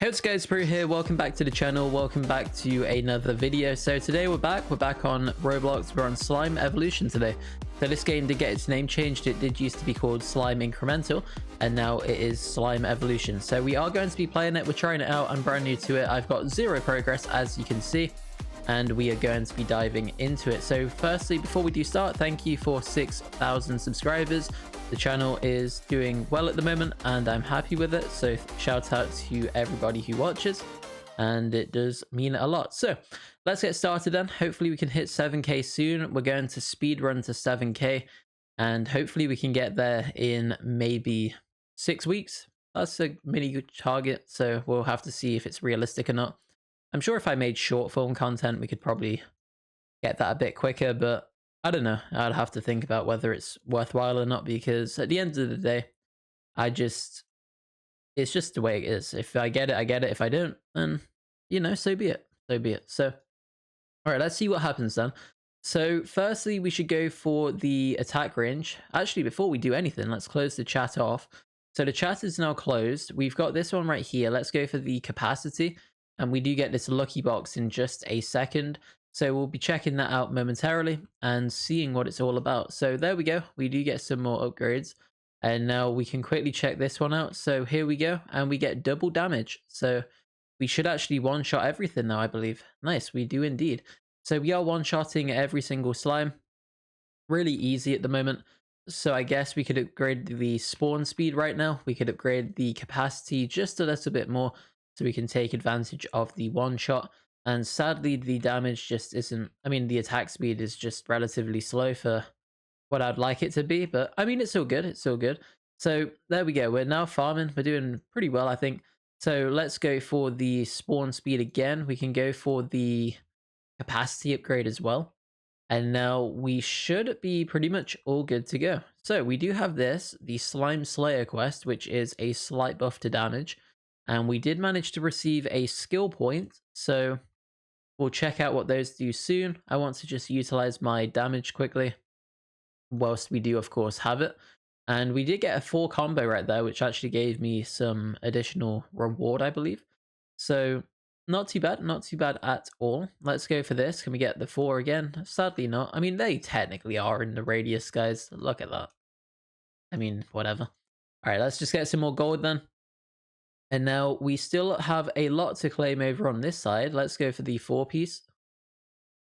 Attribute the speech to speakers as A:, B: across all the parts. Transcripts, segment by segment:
A: Hey, what's guys, Brew here. Welcome back to the channel. Welcome back to another video. So today we're back on Roblox. We're on Slime Evolution today. So this game did get its name changed. It did used to be called Slime Incremental, and now it is Slime Evolution. So we are going to be playing it. We're trying it out. I'm brand new to it. I've got zero progress, as you can see, and we are going to be diving into it. So firstly, before we do start, thank you for 6,000 subscribers. The channel is doing well at the moment and I'm happy with it, so shout out to everybody who watches, and it does mean a lot. So let's get started then. Hopefully we can hit 7k soon. We're going to speed run to 7k and hopefully we can get there in maybe 6 weeks. That's a mini good target, so we'll have to see if it's realistic or not. I'm sure if I made short form content we could probably get that a bit quicker, but I don't know. I'd have to think about whether it's worthwhile or not, because at the end of the day, it's just the way it is. If I get it, I get it. If I don't, then, you know, so be it. So be it. So, all right, let's see what happens then. So firstly, we should go for the attack range. Actually, before we do anything, let's close the chat off. So the chat is now closed. We've got this one right here. Let's go for the capacity. And we do get this lucky box in just a second. So we'll be checking that out momentarily and seeing what it's all about. So there we go. We do get some more upgrades. And now we can quickly check this one out. So here we go. And we get double damage. So we should actually one-shot everything now, I believe. Nice, we do indeed. So we are one-shotting every single slime. Really easy at the moment. So I guess we could upgrade the spawn speed right now. We could upgrade the capacity just a little bit more so we can take advantage of the one-shot. And sadly, the damage just isn't, I mean, the attack speed is just relatively slow for what I'd like it to be. But I mean, it's still good. It's still good. So there we go. We're now farming. We're doing pretty well, I think. So let's go for the spawn speed again. We can go for the capacity upgrade as well. And now we should be pretty much all good to go. So we do have this, the Slime Slayer quest, which is a slight buff to damage. And we did manage to receive a skill point. So we'll check out what those do soon. I want to just utilize my damage quickly, whilst we do, of course, have it. And we did get a 4 combo right there, which actually gave me some additional reward, I believe. So not too bad at all. Let's go for this. Can we get the 4 again? Sadly not. I mean, they technically are in the radius, guys. Look at that. I mean, whatever. All right, let's just get some more gold then. And now we still have a lot to claim over on this side. Let's go for the 4-piece.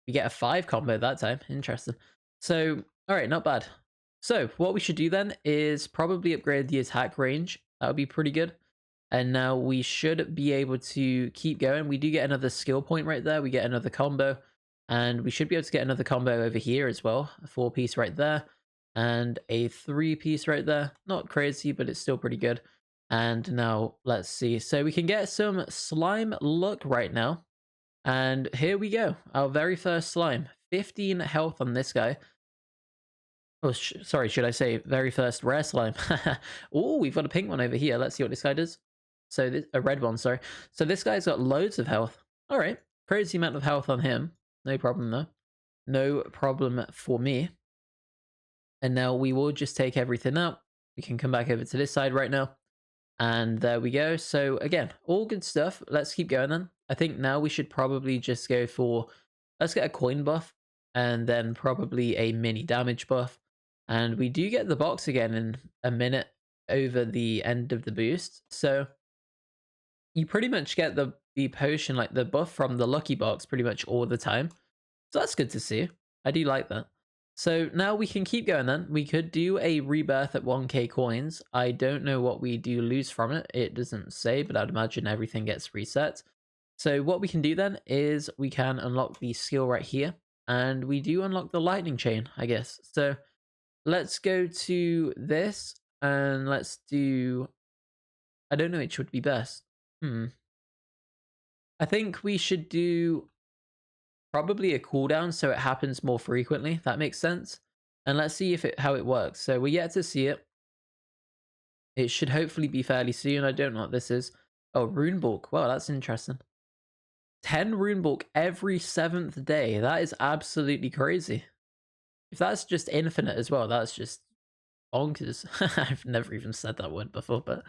A: We get a 5 combo that time. Interesting. So, all right, not bad. So what we should do then is probably upgrade the attack range. That would be pretty good. And now we should be able to keep going. We do get another skill point right there. We get another combo. And we should be able to get another combo over here as well. A 4-piece right there. And a 3-piece right there. Not crazy, but it's still pretty good. And now let's see. So we can get some slime luck right now. And here we go. Our very first slime. 15 health on this guy. Oh, sorry, should I say very first rare slime? Oh, we've got a pink one over here. Let's see what this guy does. So a red one, sorry. So this guy's got loads of health. All right. Crazy amount of health on him. No problem though. No problem for me. And now we will just take everything out. We can come back over to this side right now. And there we go. So again, all good stuff. Let's keep going then. I think now we should probably just go for, let's get a coin buff and then probably a mini damage buff. And we do get the box again in a minute over the end of the boost. So you pretty much get the potion, like the buff from the lucky box pretty much all the time. So that's good to see. I do like that. So now we can keep going then. We could do a rebirth at 1k coins. I don't know what we do lose from it. It doesn't say, but I'd imagine everything gets reset. So what we can do then is we can unlock the skill right here. And we do unlock the lightning chain, I guess. So let's go to this and let's do, I don't know which would be best. I think we should do probably a cooldown so it happens more frequently. That makes sense. And let's see how it works. So we're yet to see it. It should hopefully be fairly soon. I don't know what this is. Oh, rune bulk. Wow, that's interesting. 10 rune bulk every 7th day. That is absolutely crazy. If that's just infinite as well, that's just bonkers. I've never even said that word before, but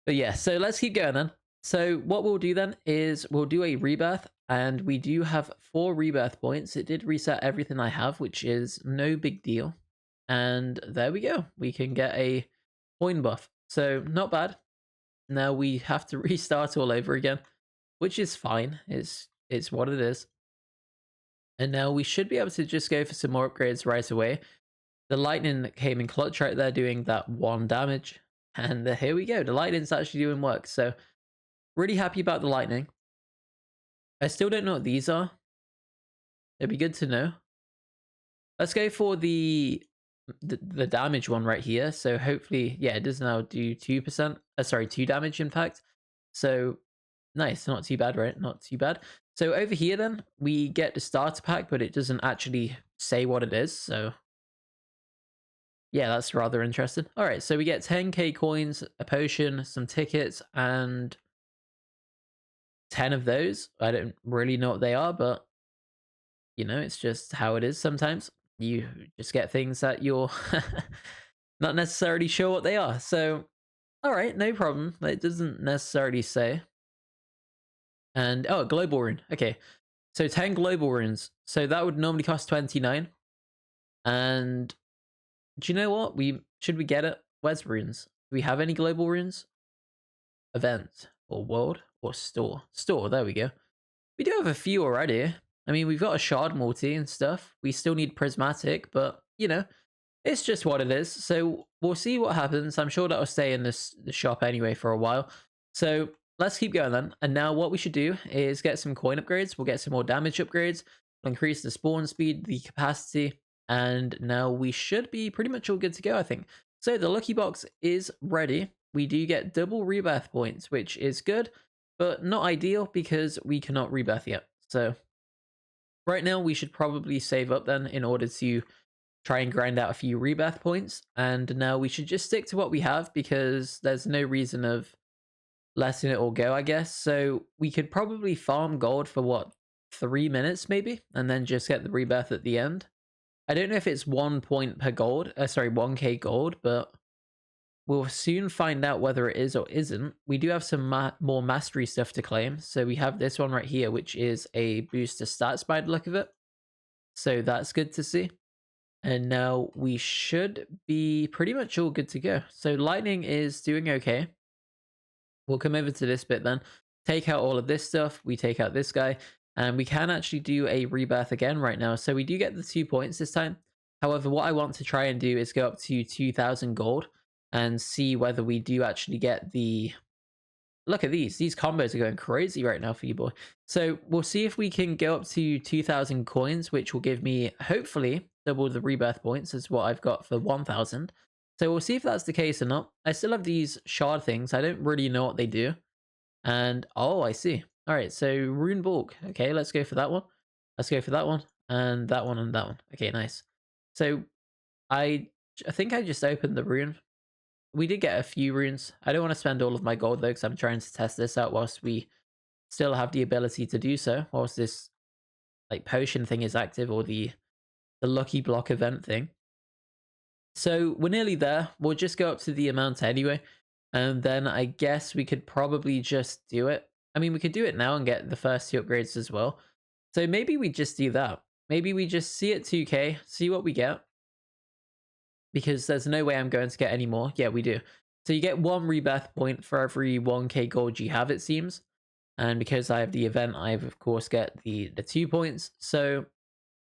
A: yeah. So let's keep going then. So what we'll do then is we'll do a rebirth, and we do have 4 rebirth points. It did reset everything I have, which is no big deal. And there we go. We can get a coin buff. So not bad. Now we have to restart all over again, which is fine. It's what it is. And now we should be able to just go for some more upgrades right away. The lightning came in clutch right there, doing that 1 damage. And here we go. The lightning's actually doing work. So really happy about the lightning. I still don't know what these are. It'd be good to know. Let's go for the damage one right here. So hopefully, yeah, it does now do 2%. Sorry, 2 damage in fact. So nice, not too bad, right? Not too bad. So over here then, we get the starter pack, but it doesn't actually say what it is. So yeah, that's rather interesting. All right, so we get 10k coins, a potion, some tickets, and 10 of those. I don't really know what they are, but you know, it's just how it is sometimes. You just get things that you're not necessarily sure what they are. So, all right, no problem. It doesn't necessarily say. And, oh, global rune. Okay, so 10 global runes. So that would normally cost 29. And do you know what? Should we get it? Where's runes? Do we have any global runes? Event or world or store? Store, there we go. We do have a few already. I mean, we've got a shard multi and stuff. We still need prismatic, but you know, it's just what it is. So we'll see what happens. I'm sure that'll stay in the shop anyway for a while. So let's keep going then. And now what we should do is get some coin upgrades. We'll get some more damage upgrades. We'll increase the spawn speed, the capacity, and now we should be pretty much all good to go, I think. So the lucky box is ready. We do get double rebirth points, which is good, but not ideal because we cannot rebirth yet. So right now we should probably save up then in order to try and grind out a few rebirth points. And now we should just stick to what we have because there's no reason of letting it all go, I guess. So we could probably farm gold for what, 3 minutes maybe, and then just get the rebirth at the end. I don't know if it's 1 point per gold, sorry, 1k gold, but we'll soon find out whether it is or isn't. We do have some more mastery stuff to claim. So we have this one right here, which is a boost to stats by the look of it. So that's good to see. And now we should be pretty much all good to go. So lightning is doing okay. We'll come over to this bit then. Take out all of this stuff. We take out this guy. And we can actually do a rebirth again right now. So we do get the 2 points this time. However, what I want to try and do is go up to 2,000 gold and see whether we do actually get the... Look at these. These combos are going crazy right now for you, boy. So we'll see if we can go up to 2,000 coins, which will give me, hopefully, double the rebirth points as what I've got for 1,000. So we'll see if that's the case or not. I still have these shard things. I don't really know what they do. And, oh, I see. All right, so Rune bulk. Okay, let's go for that one. Let's go for that one, and that one, and that one. Okay, nice. So I think I just opened the rune. We did get a few runes. I don't want to spend all of my gold though, because I'm trying to test this out whilst we still have the ability to do so. Whilst this like potion thing is active, or the lucky block event thing. So we're nearly there. We'll just go up to the amount anyway, and then I guess we could probably just do it. I mean, we could do it now and get the first 2 upgrades as well. So maybe we just do that. Maybe we just see it 2k, see what we get. Because there's no way I'm going to get any more. Yeah, we do. So you get 1 rebirth point for every 1k gold you have, it seems. And because I have the event, I of course get the 2 points. So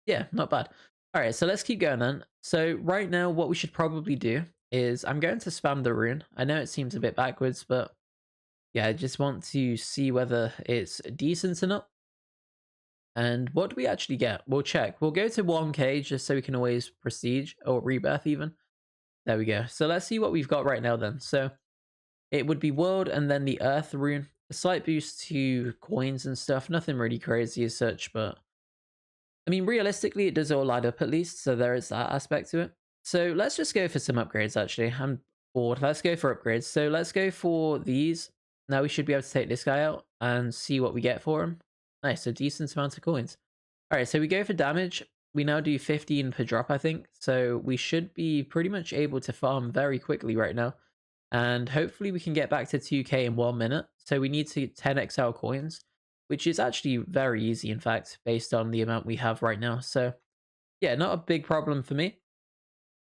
A: yeah, not bad. All right, so let's keep going then. So right now, what we should probably do is I'm going to spam the rune. I know it seems a bit backwards, but yeah, I just want to see whether it's decent or not. And what do we actually get? We'll check. We'll go to 1k just so we can always prestige or rebirth even. There we go. So let's see what we've got right now then. So it would be world and then the earth rune. A slight boost to coins and stuff. Nothing really crazy as such, but I mean, realistically, it does all add up at least. So there is that aspect to it. So let's just go for some upgrades actually. I'm bored. Let's go for upgrades. So let's go for these. Now we should be able to take this guy out and see what we get for him. Nice, a decent amount of coins. All right, so we go for damage. We now do 15 per drop, I think. So we should be pretty much able to farm very quickly right now. And hopefully we can get back to 2k in 1 minute. So we need to get 10 XL coins, which is actually very easy, in fact, based on the amount we have right now. So yeah, not a big problem for me.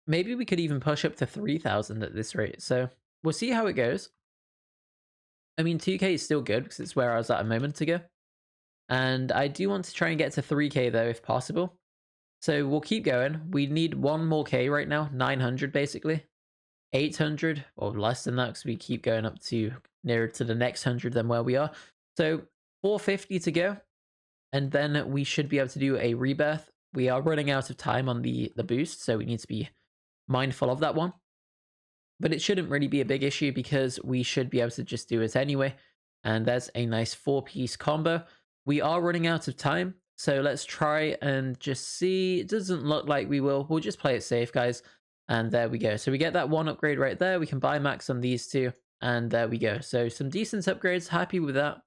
A: Maybe we could even push up to 3,000 at this rate. So we'll see how it goes. I mean, 2K is still good because it's where I was at a moment ago. And I do want to try and get to 3K though, if possible. So we'll keep going. We need one more K right now, 900 basically. 800 or less than that because we keep going up to nearer to the next 100 than where we are. So 450 to go. And then we should be able to do a rebirth. We are running out of time on the boost, so we need to be mindful of that one. But it shouldn't really be a big issue because we should be able to just do it anyway. And there's a nice 4-piece combo. We are running out of time, so let's try and just see. It doesn't look like we will. We'll just play it safe, guys. And there we go. So we get that one upgrade right there. We can buy max on these two. And there we go. So some decent upgrades. Happy with that.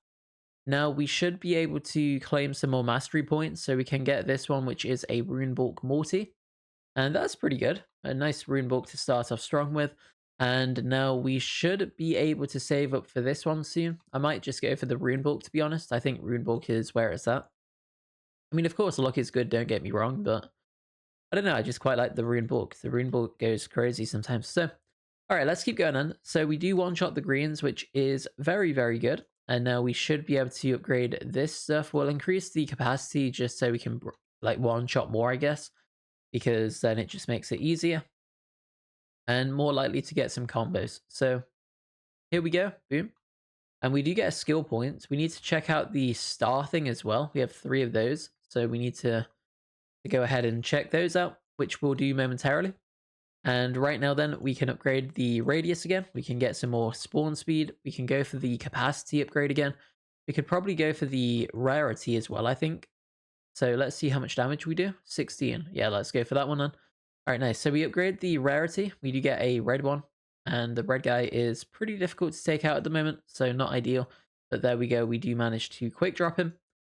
A: Now we should be able to claim some more mastery points. So we can get this one, which is a Rune bulk multi. And that's pretty good. A nice Rune bulk to start off strong with. And now we should be able to save up for this one soon. I might just go for the Rune bulk, to be honest. I think Rune bulk is where it's at. I mean, of course, luck is good, don't get me wrong, but I don't know. I just quite like the Rune bulk. The Rune bulk goes crazy sometimes. So, all right, let's keep going on. So we do one-shot the greens, which is very, very good. And now we should be able to upgrade this stuff. We'll increase the capacity just so we can like one-shot more, I guess, because then it just makes it easier and more likely to get some combos. So here we go. Boom. And we do get a skill point. We need to check out the star thing as well. We have 3 of those. So we need to go ahead and check those out, which we'll do momentarily. And right now then we can upgrade the radius again. We can get some more spawn speed. We can go for the capacity upgrade again. We could probably go for the rarity as well, I think. So let's see how much damage we do. 16. Yeah, let's go for that one then. All right, nice. So we upgrade the rarity. We do get a red one. And the red guy is pretty difficult to take out at the moment. So not ideal. But there we go. We do manage to quick drop him.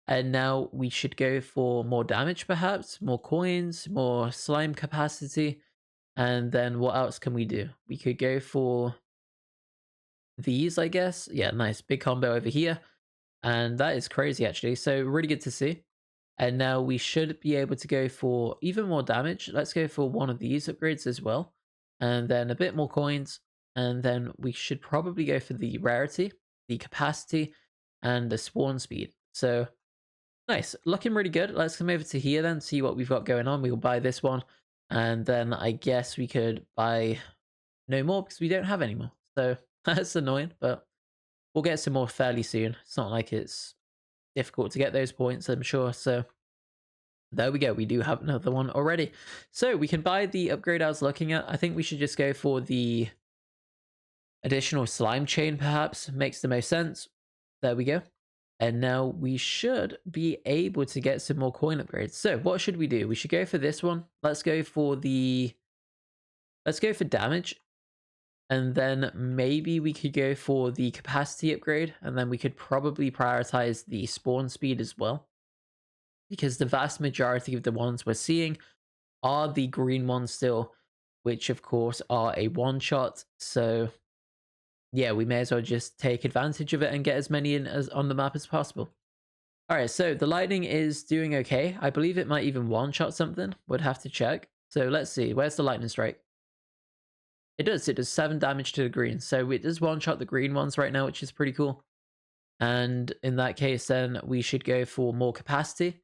A: And now we should go for more damage perhaps. More coins. More slime capacity. And then what else can we do? We could go for these, I guess. Yeah, nice. Big combo over here. And that is crazy, actually. So really good to see. And now we should be able to go for even more damage. Let's go for one of these upgrades as well. And then a bit more coins. And then we should probably go for the rarity, the capacity, and the spawn speed. So nice. Looking really good. Let's come over to here then, see what we've got going on. We'll buy this one. And then I guess we could buy no more because we don't have any more. So that's annoying, but we'll get some more fairly soon. It's not like it's difficult to get those points, I'm sure. So there we go. We do have another one already. So we can buy the upgrade I was looking at. I think we should just go for the additional slime chain, perhaps. Makes the most sense. There we go. And now we should be able to get some more coin upgrades. So what should we do? We should go for this one. Let's go for damage. And then maybe we could go for the capacity upgrade. And then we could probably prioritize the spawn speed as well. Because the vast majority of the ones we're seeing are the green ones still. Which of course are a one-shot. So yeah, we may as well just take advantage of it and get as many in as on the map as possible. Alright, so the lightning is doing okay. I believe it might even one-shot something. Would have to check. So let's see. Where's the lightning strike? It does 7 damage to the green. So it does one-shot the green ones right now, which is pretty cool. And in that case, then we should go for more capacity.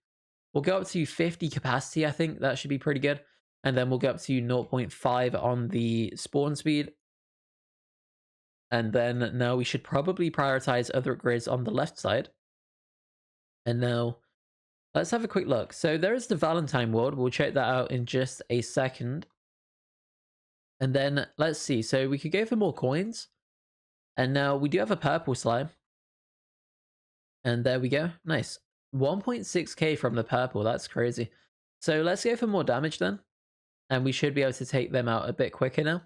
A: We'll go up to 50 capacity, I think. That should be pretty good. And then we'll go up to 0.5 on the spawn speed. And then now we should probably prioritize other upgrades on the left side. And now let's have a quick look. So there is the Valentine world. We'll check that out in just a second. And then let's see. So we could go for more coins. And now we do have a purple slime. And there we go. Nice. 1.6k from the purple. That's crazy. So let's go for more damage then. And we should be able to take them out a bit quicker now.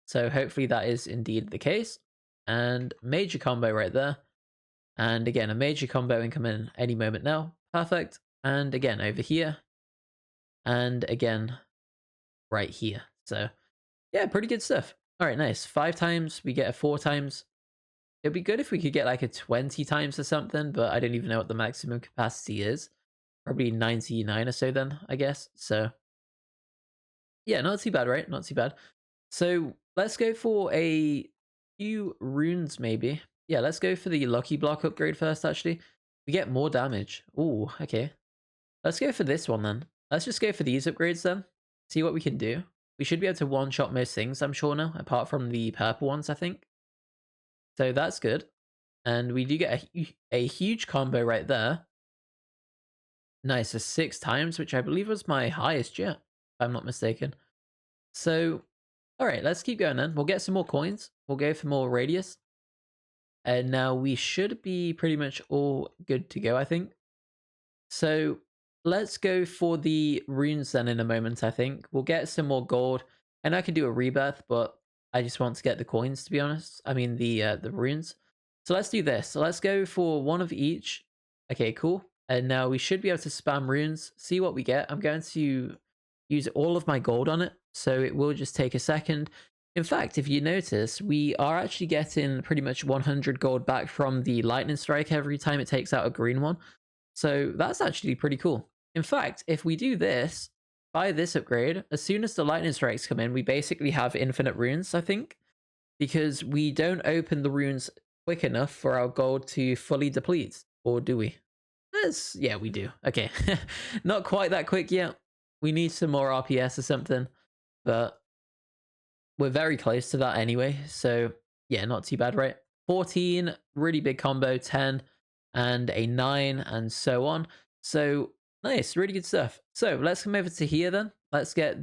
A: So hopefully that is indeed the case. And major combo right there. And again, a major combo incoming any moment now. Perfect. And again, over here. And again, right here. So yeah, pretty good stuff. All right, nice. 5 times. We get a 4 times. It'd be good if we could get like a 20 times or something, but I don't even know what the maximum capacity is. Probably 99 or so then, I guess. So yeah, not too bad, right? Not too bad. So let's go for a few runes, maybe. Yeah, let's go for the lucky block upgrade first, actually. We get more damage. Ooh, okay. Let's go for this one then. Let's just go for these upgrades then. See what we can do. We should be able to one-shot most things, I'm sure now, apart from the purple ones, I think. So that's good. And we do get a huge combo right there. Nice, so 6 times, which I believe was my highest yet, if I'm not mistaken. So, alright, let's keep going then. We'll get some more coins. We'll go for more radius. And now we should be pretty much all good to go, I think. So, let's go for the runes then in a moment, I think. We'll get some more gold. And I can do a rebirth, but I just want to get the coins, to be honest. I mean, the runes. So let's do this. So let's go for one of each. Okay, cool. And now we should be able to spam runes, see what we get. I'm going to use all of my gold on it, so it will just take a second. In fact, if you notice, we are actually getting pretty much 100 gold back from the lightning strike every time it takes out a green one. So that's actually pretty cool. In fact, if we do this, buy this upgrade, as soon as the lightning strikes come in, we basically have infinite runes, I think, because we don't open the runes quick enough for our gold to fully deplete, or do we? Yeah, we do. Okay, not quite that quick yet. We need some more RPS or something, but we're very close to that anyway. So yeah, not too bad, right? 14, really big combo, 10, and a 9, and so on. So nice, really good stuff. So let's come over to here then. Let's go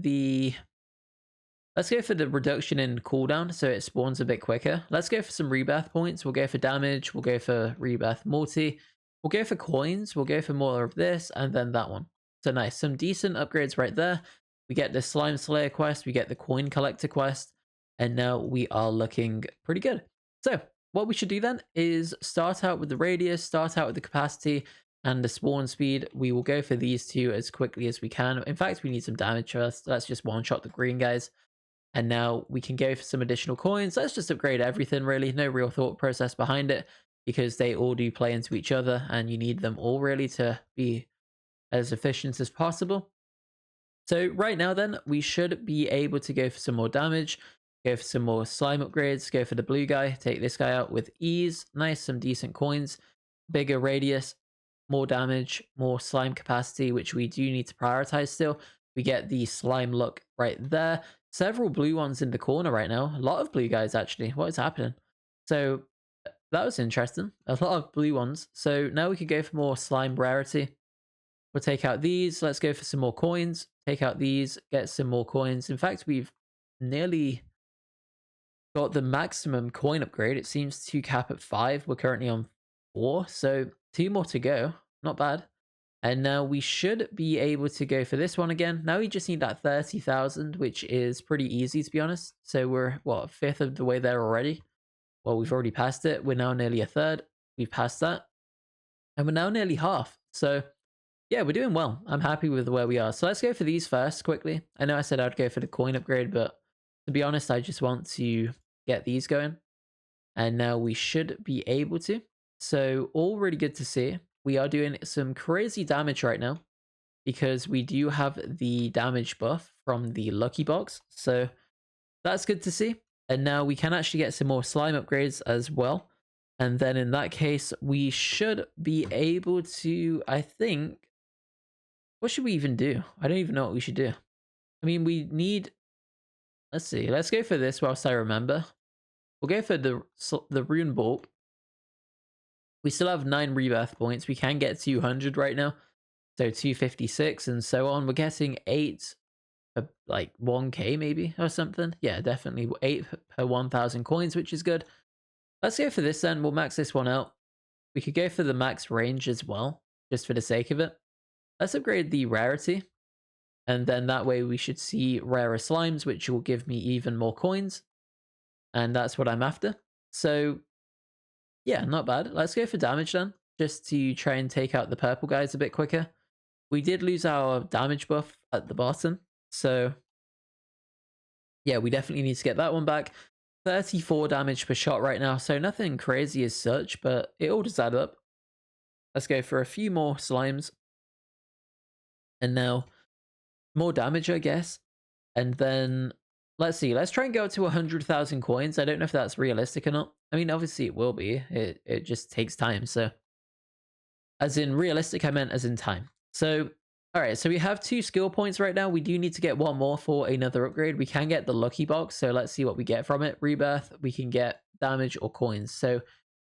A: for the reduction in cooldown so it spawns a bit quicker. Let's go for some rebirth points. We'll go for damage. We'll go for rebirth multi. We'll go for coins. We'll go for more of this and then that one. So nice. Some decent upgrades right there. We get the Slime Slayer quest. We get the coin collector quest. And now we are looking pretty good. So what we should do then is start out with the radius, start out with the capacity and the spawn speed. We will go for these two as quickly as we can. In fact, we need some damage first. Let's just one-shot the green guys. And now we can go for some additional coins. Let's just upgrade everything, really. No real thought process behind it, because they all do play into each other and you need them all really to be as efficient as possible. So right now then, we should be able to go for some more damage, go for some more slime upgrades, go for the blue guy, take this guy out with ease. Nice, some decent coins, bigger radius, more damage, more slime capacity, which we do need to prioritize still. We get the slime look right there. Several blue ones in the corner right now. A lot of blue guys, actually. What is happening? So that was interesting. A lot of blue ones. So now we could go for more slime rarity. We'll take out these. Let's go for some more coins. Take out these. Get some more coins. In fact, we've nearly got the maximum coin upgrade. It seems to cap at 5. We're currently on 4. So 2 more to go. Not bad. And now we should be able to go for this one again. Now we just need that 30,000, which is pretty easy, to be honest. So we're, what, a fifth of the way there already? Well, we've already passed it. We're now nearly a third. We've passed that. And we're now nearly half. So, yeah, we're doing well. I'm happy with where we are. So let's go for these first, quickly. I know I said I'd go for the coin upgrade, but to be honest, I just want to get these going. And now we should be able to. So, all really good to see. We are doing some crazy damage right now because we do have the damage buff from the lucky box. So that's good to see. And now we can actually get some more slime upgrades as well. And then in that case, we should be able to, I think, what should we even do? I don't even know what we should do. I mean, we need, let's see, let's go for this whilst I remember. We'll go for the rune bulk. We still have 9 rebirth points. We can get 200 right now. So 256 and so on. We're getting 8 per, like 1k maybe or something. Yeah, definitely 8 per 1,000 coins, which is good. Let's go for this then. We'll max this one out. We could go for the max range as well, just for the sake of it. Let's upgrade the rarity. And then that way we should see rarer slimes, which will give me even more coins. And that's what I'm after. So yeah, not bad. Let's go for damage then, just to try and take out the purple guys a bit quicker. We did lose our damage buff at the bottom, so yeah, we definitely need to get that one back. 34 damage per shot right now, so nothing crazy as such, but it all does add up. Let's go for a few more slimes. And now more damage, I guess. And then let's see, let's try and go up to 100,000 coins. I don't know if that's realistic or not. I mean, obviously it will be. It just takes time. So as in realistic, I meant as in time. So all right, so we have 2 skill points right now. We do need to get 1 more for another upgrade. We can get the lucky box, so let's see what we get from it. Rebirth, we can get damage or coins. So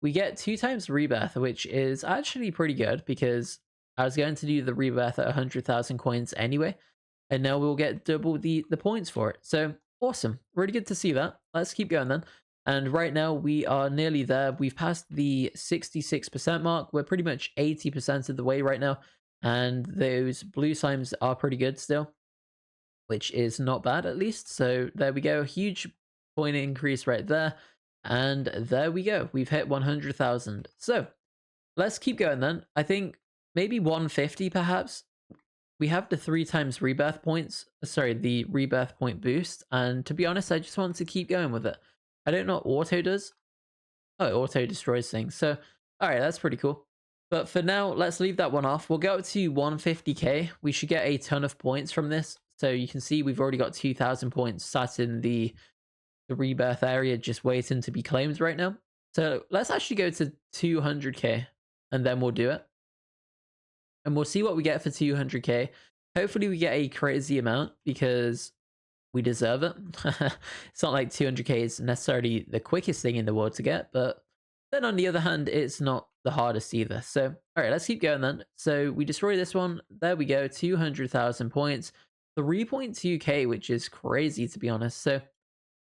A: we get 2 times rebirth, which is actually pretty good because I was going to do the rebirth at 100,000 coins anyway, and now we'll get double the points for it. So awesome, really good to see that. Let's keep going then. And right now we are nearly there. We've passed the 66% mark. We're pretty much 80% of the way right now. And those blue slimes are pretty good still, which is not bad at least. So there we go, huge point increase right there. And there we go, we've hit 100,000. So let's keep going then. I think maybe 150 perhaps. We have the 3 times rebirth points, sorry, the rebirth point boost. And to be honest, I just want to keep going with it. I don't know what auto does. Oh, it auto destroys things. So, all right, that's pretty cool. But for now, let's leave that one off. We'll go up to 150k. We should get a ton of points from this. So you can see we've already got 2,000 points sat in the rebirth area just waiting to be claimed right now. So let's actually go to 200k and then we'll do it. And we'll see what we get for 200k. Hopefully we get a crazy amount because we deserve it. It's not like 200k is necessarily the quickest thing in the world to get, but then on the other hand, it's not the hardest either. So, all right, let's keep going then. So we destroy this one. There we go, 200,000 points, 3.2k, which is crazy to be honest. So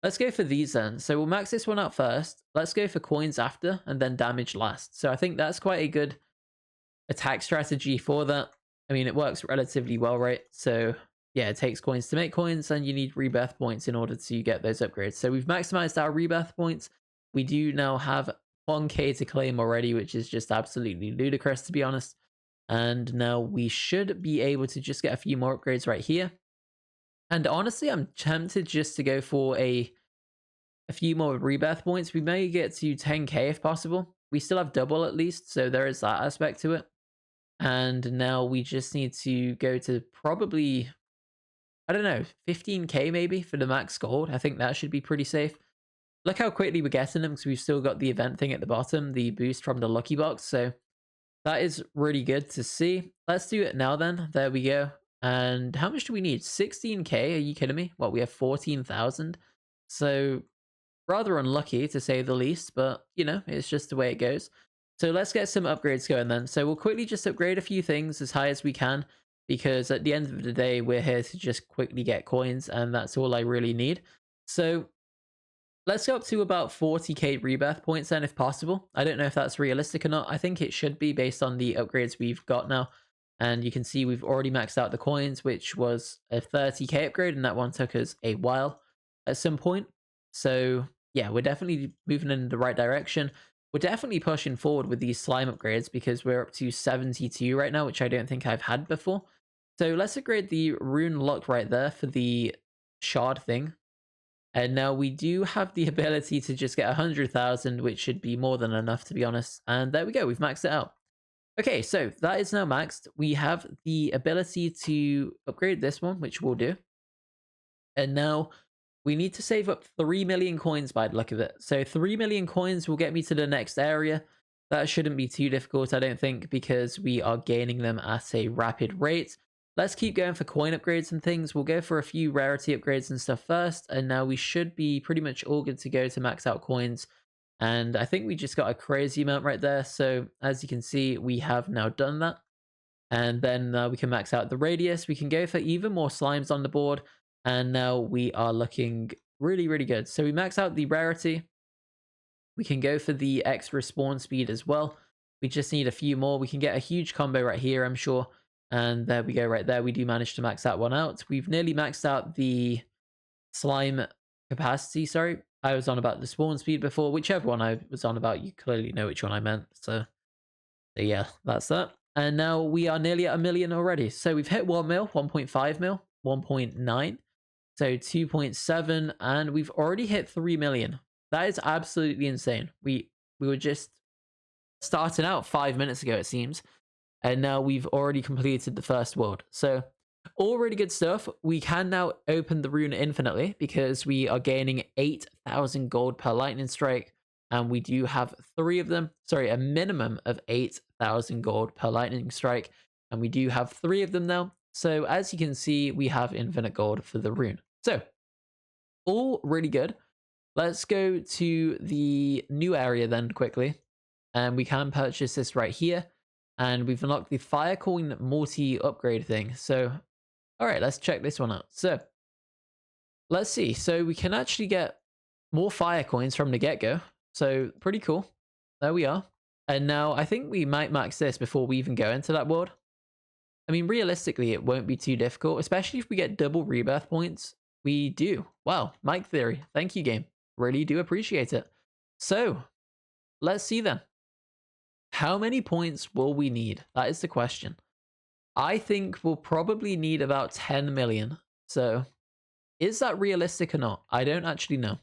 A: let's go for these then. So we'll max this one out first. Let's go for coins after and then damage last. So I think that's quite a good attack strategy for that. I mean, it works relatively well, right? So yeah, it takes coins to make coins and you need rebirth points in order to get those upgrades. So we've maximized our rebirth points. We do now have 1k to claim already, which is just absolutely ludicrous to be honest. And now we should be able to just get a few more upgrades right here. And honestly, I'm tempted just to go for a few more rebirth points. We may get to 10k if possible. We still have double at least, so there is that aspect to it. And now we just need to go to probably, I don't know, 15k maybe for the max gold. I think that should be pretty safe. Look how quickly we're getting them because we've still got the event thing at the bottom, the boost from the lucky box. So that is really good to see. Let's do it now then. There we go. And how much do we need? 16k? Are you kidding me? What, we have 14,000? So rather unlucky to say the least, but you know, it's just the way it goes. So let's get some upgrades going then. So we'll quickly just upgrade a few things as high as we can, because at the end of the day, we're here to just quickly get coins, and that's all I really need. So let's go up to about 40k rebirth points then, if possible. I don't know if that's realistic or not. I think it should be based on the upgrades we've got now. And you can see we've already maxed out the coins, which was a 30k upgrade, and that one took us a while at some point. So yeah, we're definitely moving in the right direction. We're definitely pushing forward with these slime upgrades because we're up to 72 right now, which I don't think I've had before. So let's upgrade the rune luck right there for the shard thing. And now we do have the ability to just get 100,000, which should be more than enough to be honest. And there we go, we've maxed it out. Okay, so that is now maxed. We have the ability to upgrade this one, which we'll do. And now we need to save up 3 million coins by the look of it. So 3 million coins will get me to the next area. That shouldn't be too difficult, I don't think, because we are gaining them at a rapid rate. Let's keep going for coin upgrades and things. We'll go for a few rarity upgrades and stuff first. And now we should be pretty much all good to go to max out coins. And I think we just got a crazy amount right there. So as you can see, we have now done that. And then we can max out the radius. We can go for even more slimes on the board. And now we are looking really, really good. So we max out the rarity. We can go for the extra spawn speed as well. We just need a few more. We can get a huge combo right here, I'm sure. And there we go right there. We do manage to max that one out. We've nearly maxed out the slime capacity, sorry. I was on about the spawn speed before. Whichever one I was on about, you clearly know which one I meant. So yeah, that's that. And now we are nearly at 1 million already. So we've hit 1 mil, 1.5 mil, 1.9. So 2.7, and we've already hit 3 million. That is absolutely insane. We were just starting out 5 minutes ago, it seems, and now we've already completed the first world. So all really good stuff. We can now open the rune infinitely because we are gaining 8,000 gold per lightning strike, and we do have 3 of them. Sorry, a minimum of 8,000 gold per lightning strike, and we do have 3 of them now. So as you can see, we have infinite gold for the rune. So all really good. Let's go to the new area then quickly, and we can purchase this right here. And we've unlocked the fire coin multi upgrade thing. So, all right, let's check this one out. So let's see. So we can actually get more fire coins from the get-go. So pretty cool. There we are. And now I think we might max this before we even go into that world. I mean, realistically, it won't be too difficult, especially if we get double rebirth points. We do. Wow, Mike Theory. Thank you, game. Really do appreciate it. So let's see then. How many points will we need? That is the question. I think we'll probably need about 10 million. So is that realistic or not? I don't actually know.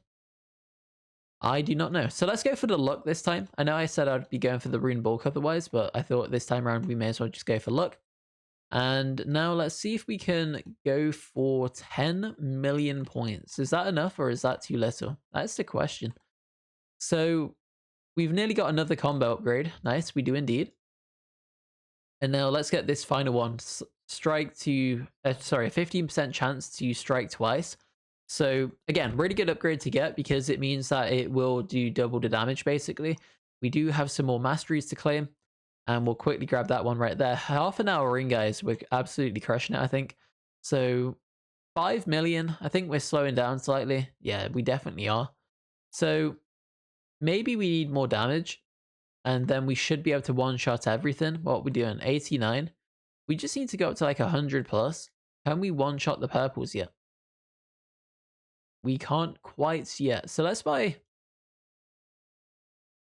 A: I do not know. So let's go for the luck this time. I know I said I'd be going for the rune bulk otherwise, but I thought this time around we may as well just go for luck. And now let's see if we can go for 10 million points. Is that enough or is that too little? That's the question. So we've nearly got another combo upgrade. Nice, we do indeed. And now let's get this final one. Strike to, sorry, a 15% chance to strike twice. So again, really good upgrade to get because it means that it will do double the damage basically. We do have some more masteries to claim. And we'll quickly grab that one right there. Half an hour in, guys. We're absolutely crushing it, I think. So 5 million. I think we're slowing down slightly. Yeah, we definitely are. So maybe we need more damage. And then we should be able to one-shot everything. What we're doing, 89. We just need to go up to like 100 plus. Can we one-shot the purples yet? We can't quite yet. So let's buy...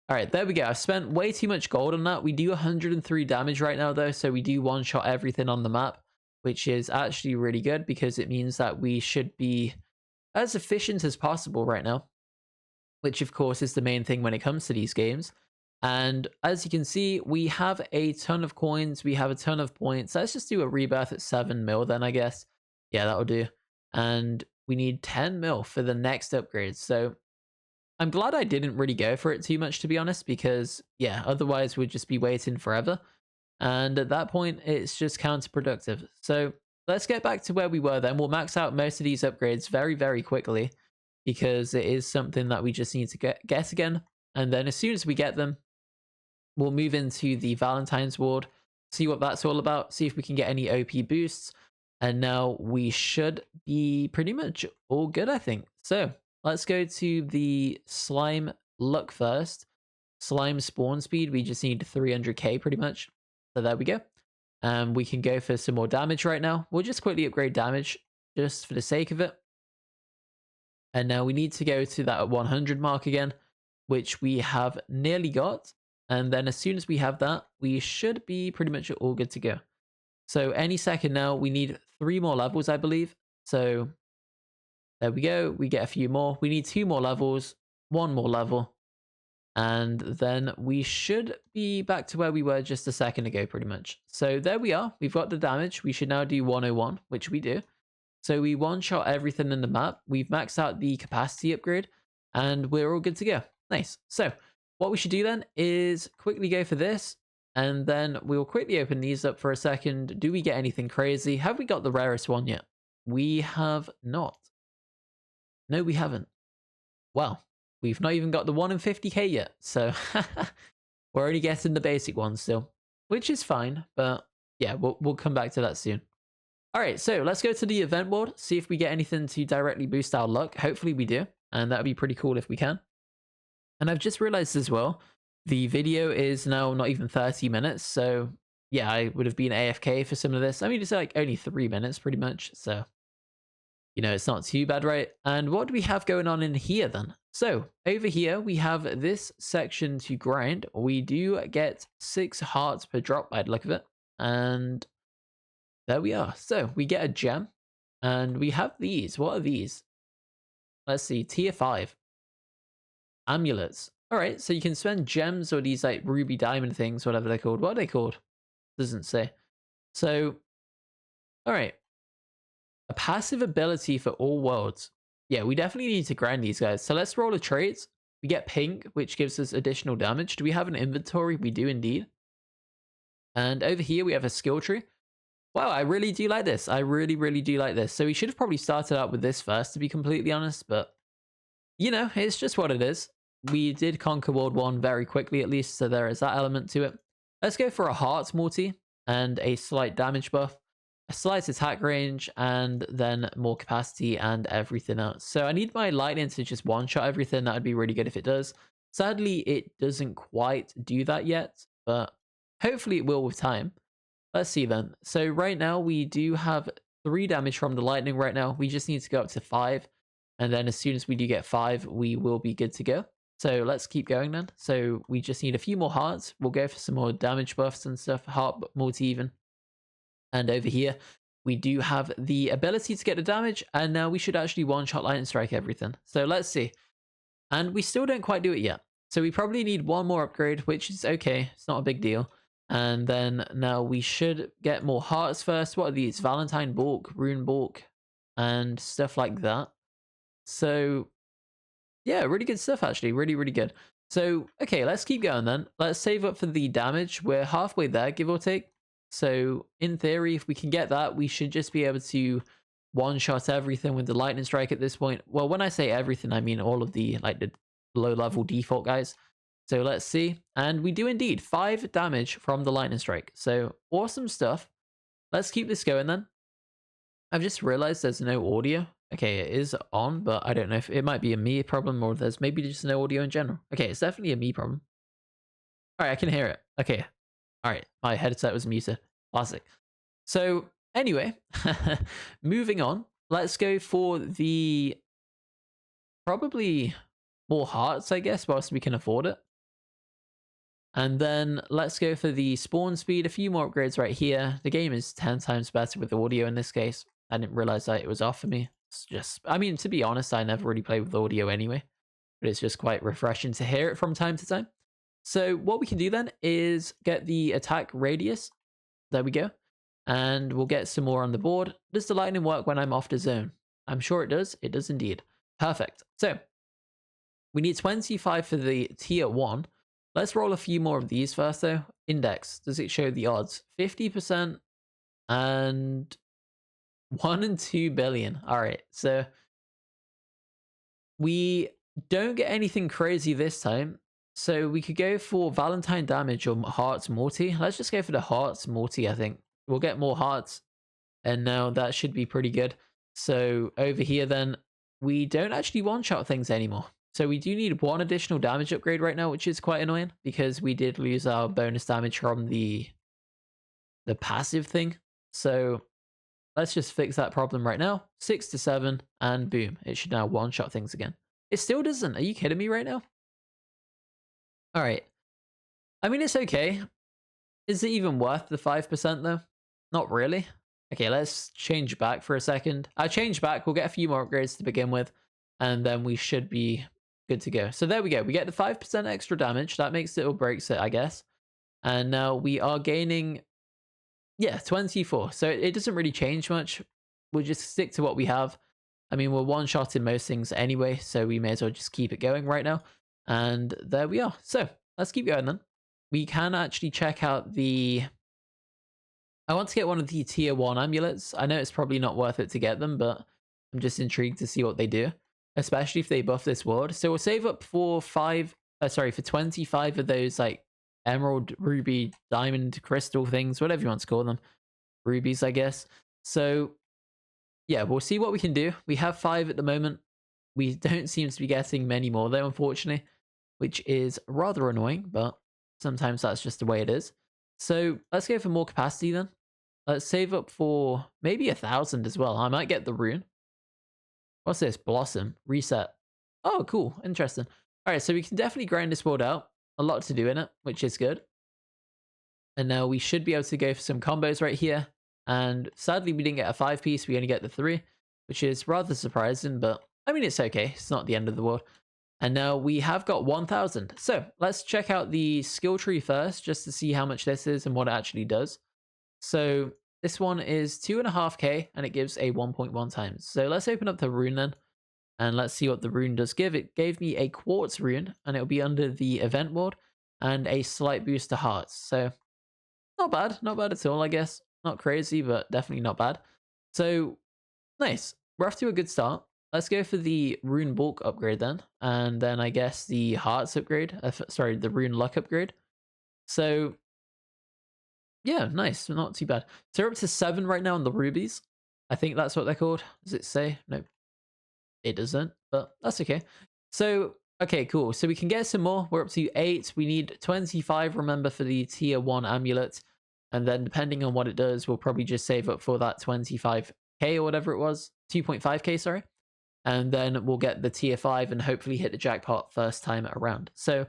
A: All right, there we go. I spent way too much gold on that. We do 103 damage right now, though, so we do one-shot everything on the map, which is actually really good because it means that we should be as efficient as possible right now, which, of course, is the main thing when it comes to these games. And as you can see, we have a ton of coins. We have a ton of points. Let's just do a rebirth at 7 mil then, I guess. Yeah, that'll do. And we need 10 mil for the next upgrade, so... I'm glad I didn't really go for it too much, to be honest, because, yeah, otherwise we'd just be waiting forever. And at that point, it's just counterproductive. So let's get back to where we were then. We'll max out most of these upgrades very, very quickly because it is something that we just need to get again. And then as soon as we get them, we'll move into the Valentine's ward, see what that's all about, see if we can get any OP boosts. And now we should be pretty much all good, I think. So... let's go to the slime luck first. Slime spawn speed, we just need 300k pretty much. So there we go. We can go for some more damage right now. We'll just quickly upgrade damage just for the sake of it. And now we need to go to that 100 mark again, which we have nearly got. And then as soon as we have that, we should be pretty much all good to go. So any second now, we need 3 more levels, I believe. So... there we go. We get a few more. We need 2 more levels, 1 more level. And then we should be back to where we were just a second ago, pretty much. So there we are. We've got the damage. We should now do 101, which we do. So we one-shot everything in the map. We've maxed out the capacity upgrade. And we're all good to go. Nice. So what we should do then is quickly go for this. And then we'll quickly open these up for a second. Do we get anything crazy? Have we got the rarest one yet? We have not. No, we haven't. Well, we've not even got the 1 in 50k yet, so we're only getting the basic one still, which is fine, but yeah, we'll come back to that soon. All right, so let's go to the event board, see if we get anything to directly boost our luck. Hopefully we do, and that would be pretty cool if we can. And I've just realized as well, the video is now not even 30 minutes, so yeah, I would have been AFK for some of this. I mean, it's like only 3 minutes pretty much, so... you know, it's not too bad, right? And what do we have going on in here then? So over here, we have this section to grind. We do get 6 hearts per drop by the look of it. And there we are. So we get a gem. And we have these. What are these? Let's see. Tier 5. Amulets. All right, so you can spend gems or these like ruby diamond things, whatever they're called. What are they called? Doesn't say. So, all right. A passive ability for all worlds. Yeah, we definitely need to grind these guys. So let's roll a trait. We get pink, which gives us additional damage. Do we have an inventory? We do indeed. And over here, we have a skill tree. Wow, I really do like this. I really, really do like this. So we should have probably started out with this first, to be completely honest. But, you know, it's just what it is. We did conquer World 1 very quickly, at least. So there is that element to it. Let's go for a heart multi and a slight damage buff, a slight attack range, and then more capacity and everything else. So I need my lightning to just one-shot everything. That would be really good if it does. Sadly, it doesn't quite do that yet, but hopefully it will with time. Let's see then. So right now we do have 3 damage from the lightning right now. We just need to go up to 5. And then as soon as we do get 5, we will be good to go. So let's keep going then. So we just need a few more hearts. We'll go for some more damage buffs and stuff. Heart multi even. And over here, we do have the ability to get the damage. And now we should actually one-shot lightning strike everything. So let's see. And we still don't quite do it yet. So we probably need one more upgrade, which is okay. It's not a big deal. And then now we should get more hearts first. What are these? Valentine bulk, Rune bulk, and stuff like that. So yeah, really good stuff actually. Really, really good. So, okay, let's keep going then. Let's save up for the damage. We're halfway there, give or take. So in theory, if we can get that, we should just be able to one-shot everything with the lightning strike at this point. Well, when I say everything, I mean all of the like the low-level default guys. So let's see. And we do indeed 5 damage from the lightning strike. So awesome stuff. Let's keep this going then. I've just realized there's no audio. Okay, it is on, but I don't know if it might be a me problem or there's maybe just no audio in general. Okay, it's definitely a me problem. All right, I can hear it. Okay. All right, my headset was muted. Classic. So anyway, moving on. Let's go for the probably more hearts, I guess, whilst we can afford it. And then let's go for the spawn speed. A few more upgrades right here. The game is 10 times better with audio in this case. I didn't realize that it was off for me. It's just, I mean, to be honest, I never really play with audio anyway, but it's just quite refreshing to hear it from time to time. So what we can do then is get the attack radius. There we go. And we'll get some more on the board. Does the lightning work when I'm off the zone? I'm sure it does. It does indeed. Perfect. So we need 25 for the tier 1. Let's roll a few more of these first though. Index. Does it show the odds? 50% and 1 and 2 billion. All right. So we don't get anything crazy this time. So we could go for Valentine damage or hearts multi. Let's just go for the hearts multi, I think. We'll get more hearts. And now that should be pretty good. So over here then, we don't actually one-shot things anymore. So we do need 1 additional damage upgrade right now, which is quite annoying because we did lose our bonus damage from the passive thing. So let's just fix that problem right now. 6 to 7 and boom. It should now one-shot things again. It still doesn't. Are you kidding me right now? All right. I mean, it's okay. Is it even worth the 5% though? Not really. Okay, let's change back for a second. I'll change back. We'll get a few more upgrades to begin with. And then we should be good to go. So there we go. We get the 5% extra damage. That makes it or breaks it, I guess. And now we are gaining, yeah, 24. So it doesn't really change much. We'll just stick to what we have. I mean, we're one-shotting most things anyway, so we may as well just keep it going right now. And there we are. So let's keep going then. We can actually check out the... I want to get one of the tier 1 amulets. I know it's probably not worth it to get them, but I'm just intrigued to see what they do, especially if they buff this world. So we'll save up for 25 of those like emerald, ruby, diamond, crystal things, whatever you want to call them. Rubies, I guess. So yeah, we'll see what we can do. We have 5 at the moment. We don't seem to be getting many more though, unfortunately, which is rather annoying, but sometimes that's just the way it is. So let's go for more capacity then. Let's save up for maybe 1,000 as well. I might get the rune. What's this? Blossom. Reset. Oh, cool. Interesting. All right, so we can definitely grind this world out. A lot to do in it, which is good. And now we should be able to go for some combos right here. And sadly, we didn't get a 5-piece. We only get the 3, which is rather surprising, but I mean, it's okay. It's not the end of the world. And now we have got 1,000. So let's check out the skill tree first, just to see how much this is and what it actually does. So this one is 2.5k and it gives a 1.1 times. So let's open up the rune then. And let's see what the rune does give. It gave me a quartz rune and it'll be under the event world and a slight boost to hearts. So not bad at all, I guess. Not crazy, but definitely not bad. So nice. We're off to a good start. Let's go for the rune bulk upgrade then. And then I guess the hearts upgrade. Sorry, the rune luck upgrade. So yeah, nice. Not too bad. So we're up to 7 right now on the rubies. I think that's what they're called. Does it say? No, it doesn't, but that's okay. So, okay, cool. So we can get some more. We're up to 8. We need 25, remember, for the tier 1 amulet. And then depending on what it does, we'll probably just save up for that 25k or whatever it was. 2.5k, sorry. And then we'll get the tier 5 and hopefully hit the jackpot first time around. So,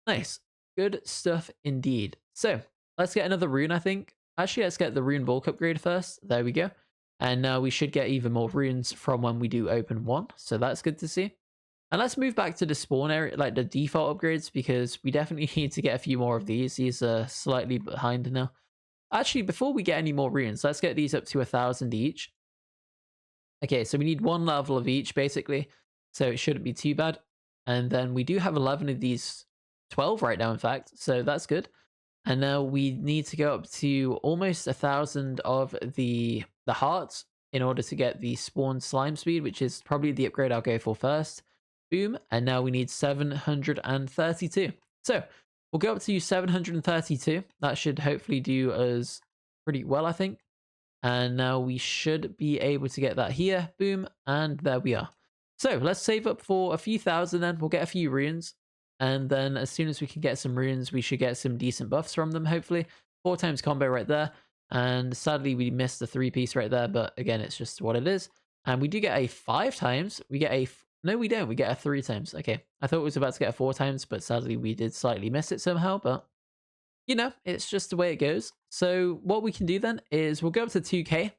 A: nice. Good stuff indeed. So, let's get another rune, I think. Actually, let's get the rune bulk upgrade first. There we go. And now we should get even more runes from when we do open 1. So that's good to see. And let's move back to the spawn area, like the default upgrades, because we definitely need to get a few more of these. These are slightly behind now. Actually, before we get any more runes, let's get these up to 1,000 each. Okay, so we need 1 level of each, basically. So it shouldn't be too bad. And then we do have 11 of these, 12 right now, in fact. So that's good. And now we need to go up to almost 1,000 of the hearts in order to get the spawn slime speed, which is probably the upgrade I'll go for first. Boom. And now we need 732. So we'll go up to 732. That should hopefully do us pretty well, I think. And now we should be able to get that here. Boom. And there we are. So let's save up for a few thousand then. We'll get a few runes. And then as soon as we can get some runes, we should get some decent buffs from them, hopefully. 4 times combo right there. And sadly, we missed the 3-piece right there. But again, it's just what it is. And we do get a 5 times. We get a... No, we don't. We get a 3 times. Okay. I thought it was about to get a 4 times, but sadly, we did slightly miss it somehow. But, you know, it's just the way it goes. So what we can do then is we'll go up to 2k.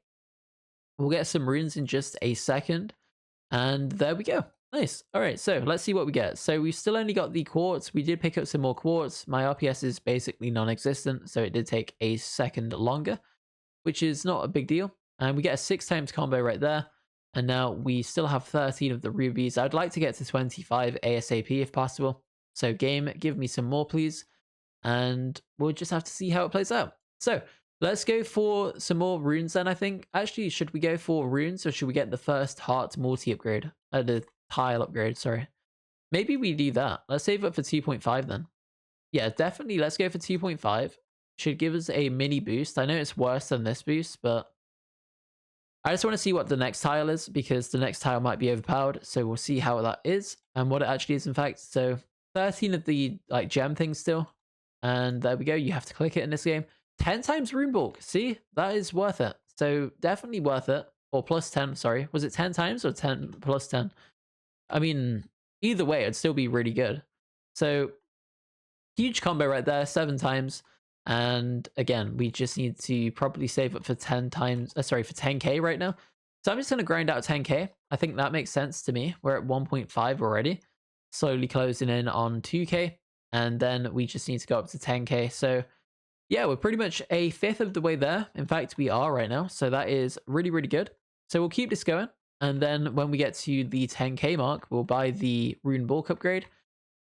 A: We'll get some runes in just a second. And there we go. Nice. All right, so let's see what we get. So we've still only got the quartz. We did pick up some more quartz. My RPS is basically non-existent, so it did take a second longer, which is not a big deal. And we get a 6 times combo right there. And now we still have 13 of the rubies. I'd like to get to 25 ASAP if possible. So game, give me some more, please. And we'll just have to see how it plays out. So let's go for some more runes then, I think. Actually, should we go for runes or should we get the first heart multi upgrade? The tile upgrade, sorry. Maybe we do that. Let's save up for 2.5 then. Yeah, definitely let's go for 2.5. Should give us a mini boost. I know it's worse than this boost, but I just want to see what the next tile is because the next tile might be overpowered. So we'll see how that is and what it actually is in fact. So 13 of the like gem things still. And there we go. You have to click it in this game. 10 times rune bulk. See, that is worth it. So definitely worth it. Or plus 10, sorry. Was it 10 times or 10 plus 10? I mean, either way, it'd still be really good. So, huge combo right there, 7 times. And again, we just need to probably save up for 10 times, for 10k right now. So I'm just going to grind out 10k. I think that makes sense to me. We're at 1.5 already. Slowly closing in on 2k. And then we just need to go up to 10k. So, yeah, we're pretty much a 5th of the way there. In fact, we are right now. So that is really, really good. So we'll keep this going. And then when we get to the 10k mark, we'll buy the rune bulk upgrade.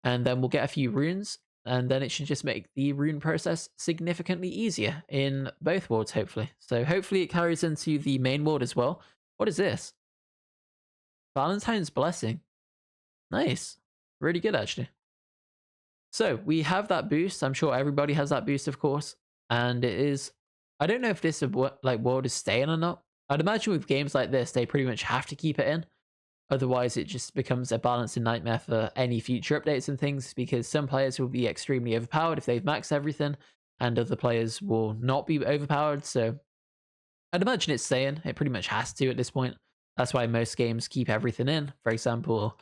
A: And then we'll get a few runes. And then it should just make the rune process significantly easier in both worlds, hopefully. So hopefully it carries into the main world as well. What is this? Valentine's Blessing. Nice. Really good, actually. So we have that boost. I'm sure everybody has that boost, of course. And it is... I don't know if this world is staying or not. I'd imagine with games like this, they pretty much have to keep it in. Otherwise, it just becomes a balancing nightmare for any future updates and things, because some players will be extremely overpowered if they've maxed everything, and other players will not be overpowered. So I'd imagine it's staying. It pretty much has to at this point. That's why most games keep everything in. For example,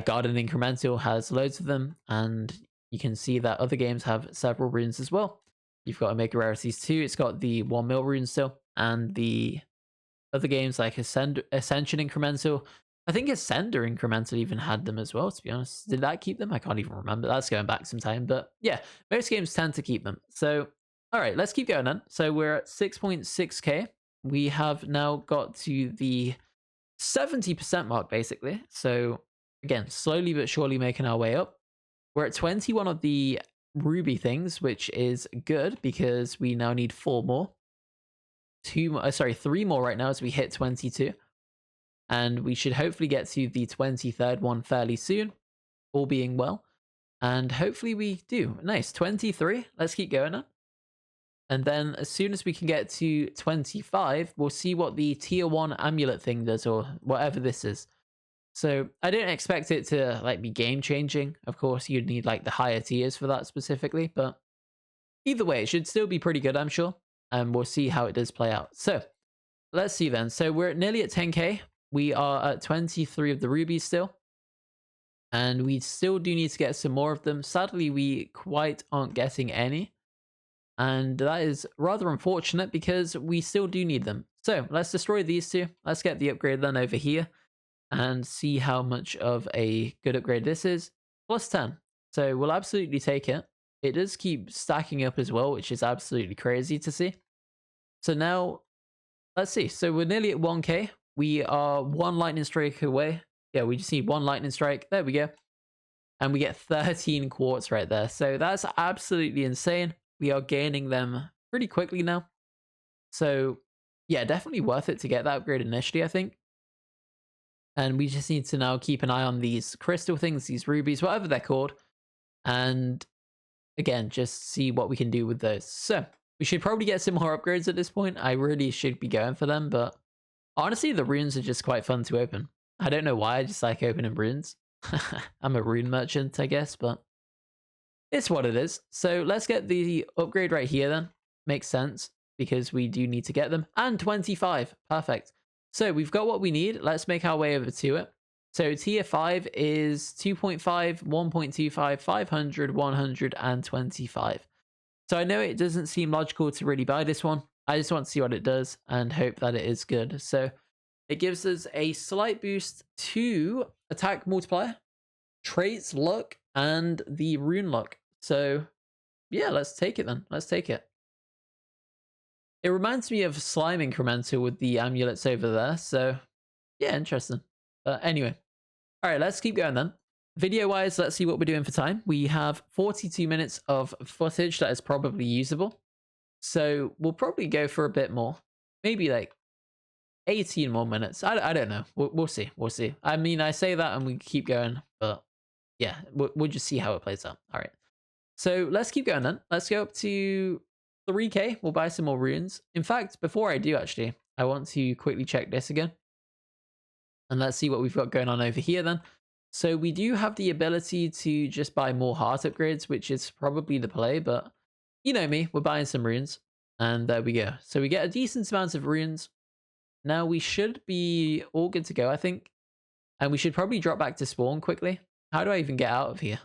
A: Garden Incremental has loads of them, and you can see that other games have several runes as well. You've got Omega Rarities 2. It's got the 1 mil rune still. and the other games like Ascension Incremental. I think Ascender Incremental even had them as well, to be honest. Did that keep them? I can't even remember. That's going back some time. But yeah, most games tend to keep them. So, all right, let's keep going then. So we're at 6.6k. We have now got to the 70% mark, basically. So again, slowly but surely making our way up. We're at 21 of the ruby things, which is good because we now need 4 more. 3 more right now as we hit 22. And we should hopefully get to the 23rd one fairly soon, all being well. And hopefully we do. Nice, 23. Let's keep going now. And then as soon as we can get to 25, we'll see what the tier 1 amulet thing does, or whatever this is. So I don't expect it to like be game changing. Of course, you'd need like the higher tiers for that specifically, but either way, it should still be pretty good, I'm sure. And we'll see how it does play out. So let's see then. So we're nearly at 10k. We are at 23 of the rubies still. And we still do need to get some more of them. Sadly, we quite aren't getting any. And that is rather unfortunate because we still do need them. So let's destroy these two. Let's get the upgrade then over here and see how much of a good upgrade this is. Plus 10. So we'll absolutely take it. It does keep stacking up as well, which is absolutely crazy to see. So now, let's see. So we're nearly at 1k. We are 1 lightning strike away. Yeah, we just need 1 lightning strike. There we go. And we get 13 quartz right there. So that's absolutely insane. We are gaining them pretty quickly now. So yeah, definitely worth it to get that upgrade initially, I think. And we just need to now keep an eye on these crystal things, these rubies, whatever they're called. And again, just see what we can do with those. So we should probably get some more upgrades at this point. I really should be going for them, but honestly, the runes are just quite fun to open. I don't know why, I just like opening runes. I'm a rune merchant, I guess, but it's what it is. So let's get the upgrade right here then. Makes sense, because we do need to get them. And 25, perfect. So we've got what we need. Let's make our way over to it. So tier 5 is 2.5, 1.25, 500, 100, and 25. So I know it doesn't seem logical to really buy this one. I just want to see what it does and hope that it is good. So it gives us a slight boost to attack multiplier, traits, luck, and the rune luck. So yeah, let's take it then. Let's take it. It reminds me of Slime Incremental with the amulets over there. So yeah, interesting. But anyway, all right, let's keep going then. Video wise, let's see what we're doing for time. We have 42 minutes of footage that is probably usable. So we'll probably go for a bit more, maybe like 18 more minutes. I don't know. We'll see. We'll see. I mean, I say that and we keep going, but yeah, we'll just see how it plays out. All right. So let's keep going then. Let's go up to 3k. We'll buy some more runes. In fact, before I do actually, I want to quickly check this again. And let's see what we've got going on over here then. So we do have the ability to just buy more heart upgrades, which is probably the play, but you know me, we're buying some runes. And there we go. So we get a decent amount of runes. Now we should be all good to go, I think. And we should probably drop back to spawn quickly. How do I even get out of here?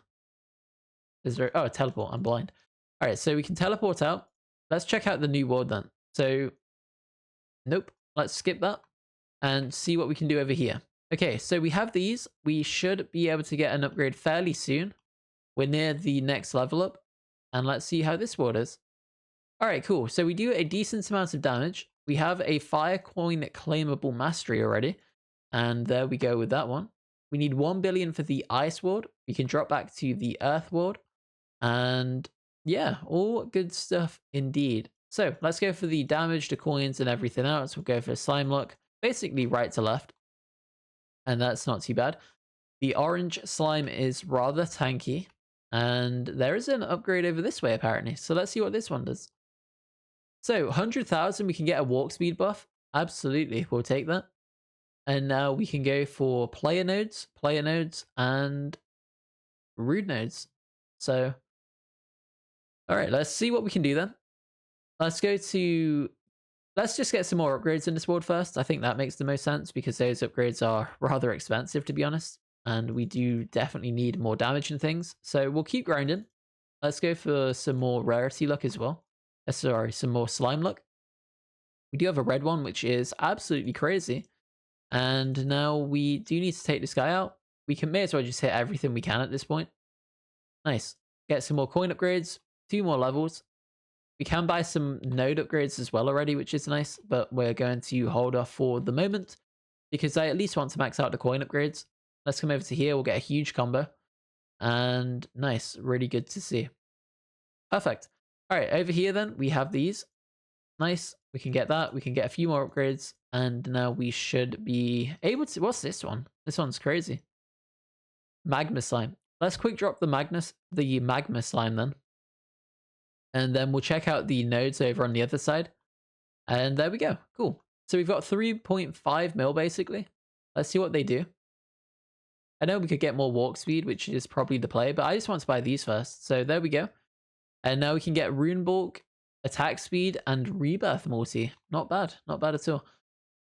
A: Is there... Oh, teleport. I'm blind. All right, so we can teleport out. Let's check out the new world then. So, nope. Let's skip that and see what we can do over here. Okay, so we have these. We should be able to get an upgrade fairly soon. We're near the next level up. And let's see how this world is. All right, cool. So we do a decent amount of damage. We have a fire coin claimable mastery already. And there we go with that one. We need 1 billion for the ice ward. We can drop back to the earth ward. And yeah, all good stuff indeed. So let's go for the damage, the coins, and everything else. We'll go for slime luck, basically right to left. And that's not too bad. The orange slime is rather tanky. And there is an upgrade over this way, apparently. So let's see what this one does. So 100,000, we can get a walk speed buff. Absolutely, we'll take that. And now we can go for player nodes, and rude nodes. So, all right, let's see what we can do then. Let's just get some more upgrades in this world first. I think that makes the most sense because those upgrades are rather expensive, to be honest. And we do definitely need more damage and things. So we'll keep grinding. Let's go for some more rarity luck as well. Sorry, some more slime luck. We do have a red one, which is absolutely crazy. And now we do need to take this guy out. We may as well just hit everything we can at this point. Nice. Get some more coin upgrades, 2 more levels. We can buy some node upgrades as well already, which is nice, but we're going to hold off for the moment because I at least want to max out the coin upgrades. Let's come over to here. We'll get a huge combo. And nice. Really good to see. Perfect. All right, over here then, we have these. Nice. We can get that. We can get a few more upgrades. And now we should be able to... What's this one? This one's crazy. Magma slime. Let's quick drop the magma slime then. And then we'll check out the nodes over on the other side. And there we go. Cool. So we've got 3.5 mil basically. Let's see what they do. I know we could get more walk speed, which is probably the play, but I just want to buy these first. So there we go. And now we can get rune bulk, attack speed, and rebirth multi. Not bad. Not bad at all.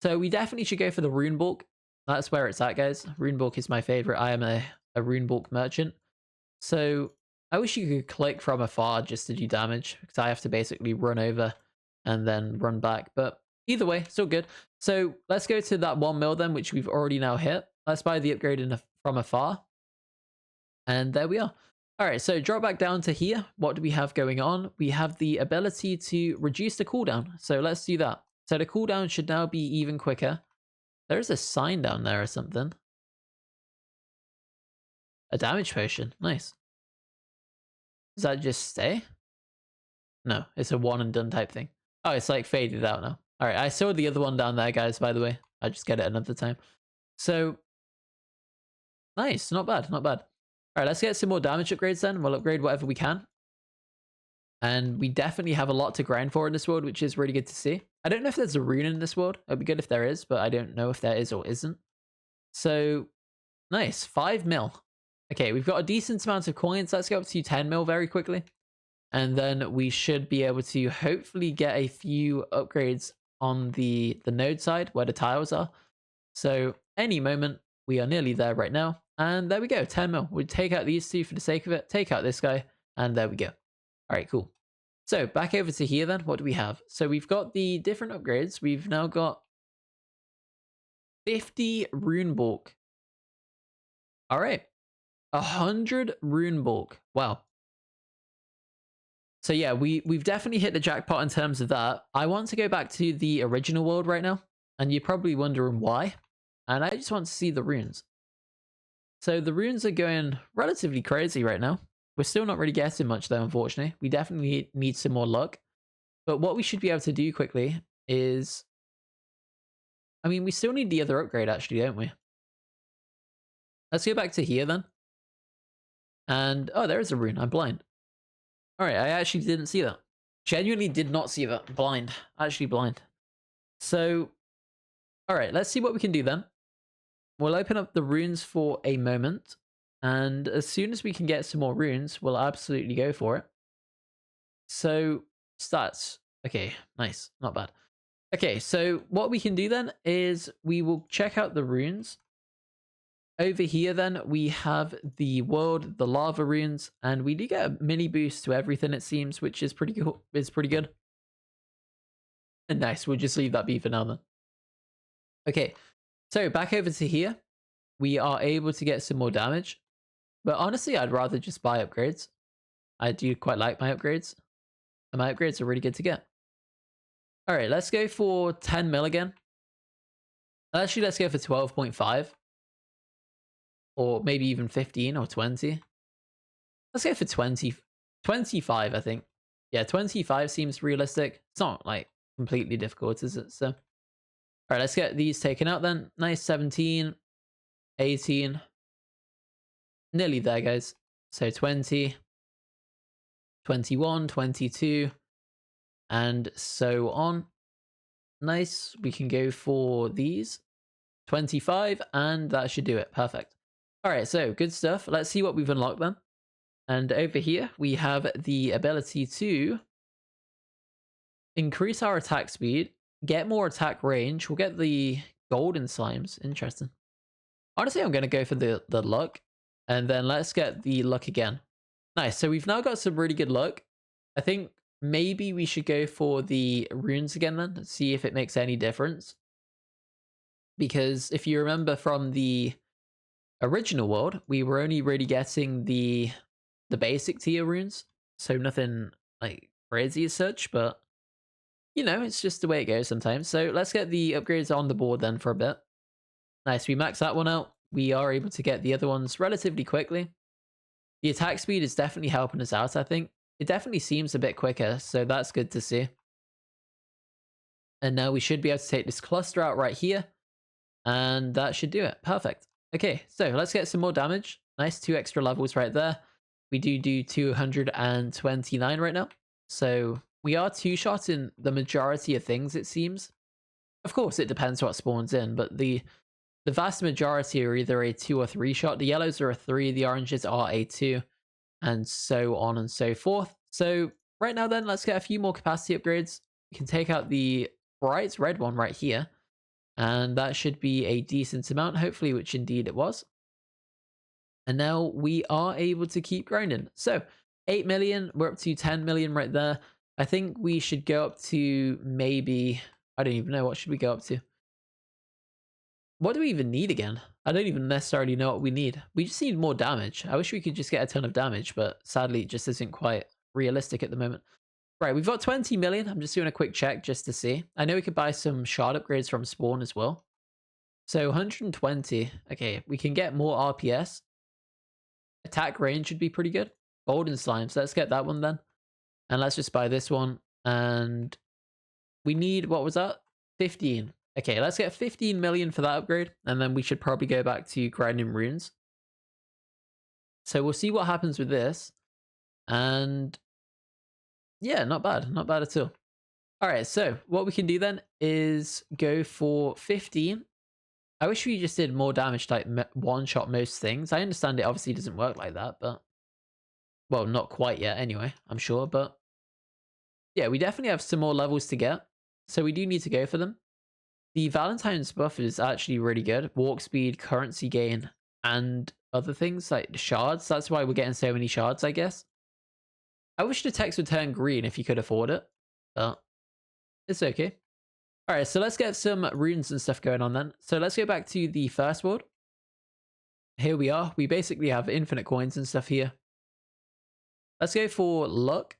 A: So we definitely should go for the rune bulk. That's where it's at, guys. Rune bulk is my favorite. I am a rune bulk merchant. So I wish you could click from afar just to do damage, because I have to basically run over and then run back. But either way, still good. So let's go to that 1 mil then, which we've already now hit. Let's buy the upgrade from afar. And there we are. All right, so drop back down to here. What do we have going on? We have the ability to reduce the cooldown. So let's do that. So the cooldown should now be even quicker. There's a sign down there or something. A damage potion. Nice. Does that just stay? No, it's a one and done type thing. Oh, it's like faded out now. All right, I saw the other one down there, guys, by the way. I just get it another time. So, nice. Not bad, not bad. All right, let's get some more damage upgrades then. We'll upgrade whatever we can. And we definitely have a lot to grind for in this world, which is really good to see. I don't know if there's a rune in this world. It'd be good if there is, but I don't know if there is or isn't. So, nice. 5 mil. Okay, we've got a decent amount of coins. Let's go up to 10 mil very quickly. And then we should be able to hopefully get a few upgrades on the node side where the tiles are. So any moment, we are nearly there right now. And there we go, 10 mil. We'll take out these two for the sake of it. Take out this guy. And there we go. All right, cool. So back over to here then. What do we have? So we've got the different upgrades. We've now got 50 rune bulk. All right. 100 rune bulk. Wow. So yeah, we've definitely hit the jackpot in terms of that. I want to go back to the original world right now, and you're probably wondering why. And I just want to see the runes. So the runes are going relatively crazy right now. We're still not really getting much though, unfortunately. We definitely need some more luck. But what we should be able to do quickly is... I mean, we still need the other upgrade actually, don't we? Let's go back to here then. And, oh, there is a rune. I'm blind. All right, I actually didn't see that. Genuinely did not see that. Blind. Actually blind. So, all right, let's see what we can do then. We'll open up the runes for a moment. And as soon as we can get some more runes, we'll absolutely go for it. So, stats. Okay, nice. Not bad. Okay, so what we can do then is we will check out the runes. Over here then, we have the world, the lava runes, and we do get a mini boost to everything, it seems, which is pretty cool. It's pretty good. And nice, we'll just leave that be for now then. Okay, so back over to here. We are able to get some more damage. But honestly, I'd rather just buy upgrades. I do quite like my upgrades. And my upgrades are really good to get. All right, let's go for 10 mil again. Actually, let's go for 12.5. Or maybe even 15 or 20. Let's go for 20. 25, I think. Yeah, 25 seems realistic. It's not like completely difficult, is it? So, all right, let's get these taken out then. Nice, 17, 18. Nearly there, guys. So 20, 21, 22, and so on. Nice. We can go for these. 25, and that should do it. Perfect. All right, so good stuff. Let's see what we've unlocked then. And over here, we have the ability to increase our attack speed, get more attack range. We'll get the golden slimes. Interesting. Honestly, I'm going to go for the luck. And then let's get the luck again. Nice. So we've now got some really good luck. I think maybe we should go for the runes again then, see if it makes any difference. Because if you remember from the original world, we were only really getting the basic tier runes, so nothing like crazy as such, but you know, it's just the way it goes sometimes. So let's get the upgrades on the board then for a bit. Nice, we max that one out. We are able to get the other ones relatively quickly. The attack speed is definitely helping us out, I think. It definitely seems a bit quicker, so that's good to see. And now we should be able to take this cluster out right here. And that should do it. Perfect. Okay, so let's get some more damage. Nice, 2 extra levels right there. We do 229 right now. So we are 2-shotting the majority of things, it seems. Of course, it depends what spawns in, but the vast majority are either a 2 or 3 shot. The yellows are a 3, the oranges are a 2, and so on and so forth. So right now then, let's get a few more capacity upgrades. We can take out the bright red one right here, and that should be a decent amount, hopefully, which indeed it was. And now we are able to keep grinding. So 8 million, we're up to 10 million right there. I think we should go up to maybe, I don't even know, what should we go up to? What do we even need again? I don't even necessarily know what we need. We just need more damage. I wish we could just get a ton of damage, but sadly it just isn't quite realistic at the moment. Right, we've got 20 million. I'm just doing a quick check just to see. I know we could buy some shard upgrades from spawn as well. So 120. Okay, we can get more RPS. Attack range should be pretty good. Golden slime. So let's get that one then. And let's just buy this one. And we need, what was that? 15. Okay, let's get 15 million for that upgrade. And then we should probably go back to grinding runes. So we'll see what happens with this. And yeah, not bad. Not bad at all. All right, so what we can do then is go for 15. I wish we just did more damage to like one-shot most things. I understand it obviously doesn't work like that, but... well, not quite yet anyway, I'm sure, but... yeah, we definitely have some more levels to get, so we do need to go for them. The Valentine's buff is actually really good. Walk speed, currency gain, and other things like shards. That's why we're getting so many shards, I guess. I wish the text would turn green if you could afford it, but it's okay. All right, so let's get some runes and stuff going on then. So let's go back to the first world. Here we are. We basically have infinite coins and stuff here. Let's go for luck.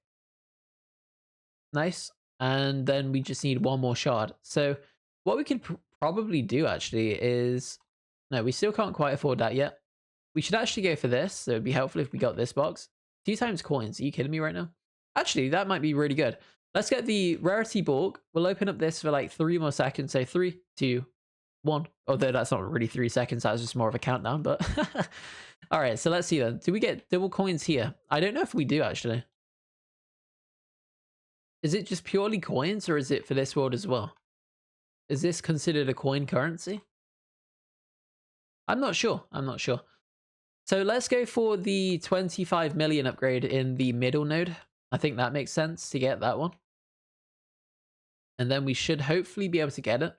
A: Nice. And then we just need one more shard. So what we could probably do actually is... no, we still can't quite afford that yet. We should actually go for this. So it'd be helpful if we got this box. 2 times coins. Are you kidding me right now? Actually, that might be really good. Let's get the rarity bulk. We'll open up this for like 3 more seconds. So 3, 2, 1. Although that's not really 3 seconds. That was just more of a countdown. But all right, so let's see then. Do we get double coins here? I don't know if we do actually. Is it just purely coins or is it for this world as well? Is this considered a coin currency? I'm not sure. I'm not sure. So let's go for the 25 million upgrade in the middle node. I think that makes sense to get that one. And then we should hopefully be able to get it.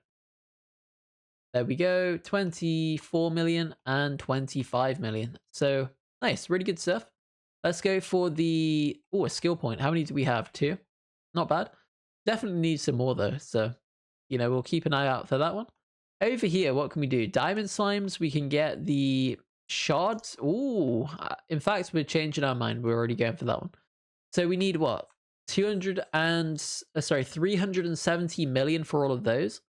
A: There we go. 24 million and 25 million. So nice. Really good stuff. Let's go for the... oh, a skill point. How many do we have? 2. Not bad. Definitely need some more though. So, you know, we'll keep an eye out for that one. Over here, what can we do? Diamond slimes. We can get the shards. Ooh. In fact, we're changing our mind. We're already going for that one. So we need what? 370 million for all of those.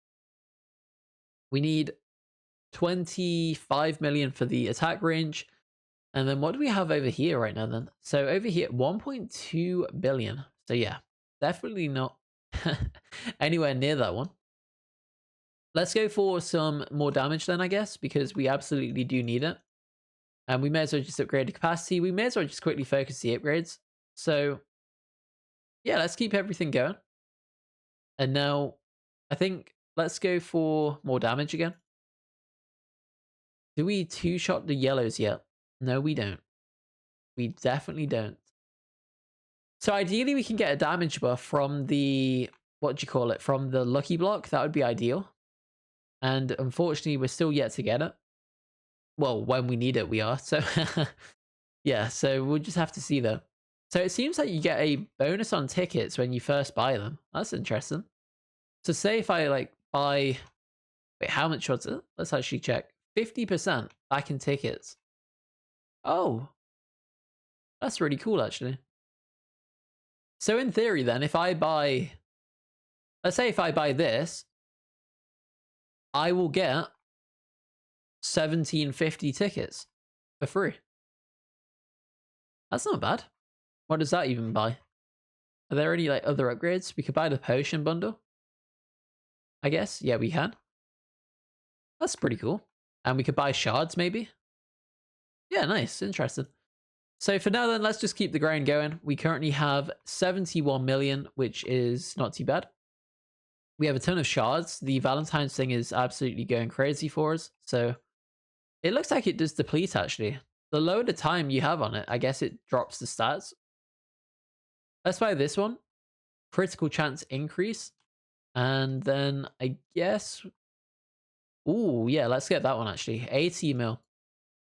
A: We need 25 million for the attack range. And then what do we have over here right now then? So over here, 1.2 billion. So yeah, definitely not anywhere near that one. Let's go for some more damage then, I guess, because we absolutely do need it. And we may as well just upgrade the capacity. We may as well just quickly focus the upgrades. So yeah, let's keep everything going. And now I think let's go for more damage again. Do we 2-shot the yellows yet? No, we don't. We definitely don't. So ideally we can get a damage buff from the, what do you call it? From the lucky block. That would be ideal. And unfortunately we're still yet to get it. Well, when we need it, we are. So yeah, so we'll just have to see though. So it seems like you get a bonus on tickets when you first buy them. That's interesting. So say if I like buy, wait, how much was it? Let's actually check. 50% back in tickets. Oh, that's really cool actually. So in theory then, if I buy, let's say if I buy this, I will get 1750 tickets for free. That's not bad. What does that even buy? Are there any like other upgrades? We could buy the potion bundle, I guess. Yeah, we can. That's pretty cool. And we could buy shards maybe. Yeah, nice. Interesting. So for now then, let's just keep the grind going. We currently have 71 million, which is not too bad. We have a ton of shards. The Valentine's thing is absolutely going crazy for us. So it looks like it does deplete actually. The lower the time you have on it, I guess it drops the stats. Let's buy this one. Critical chance increase. And then I guess... Ooh, yeah, let's get that one actually. 80 mil.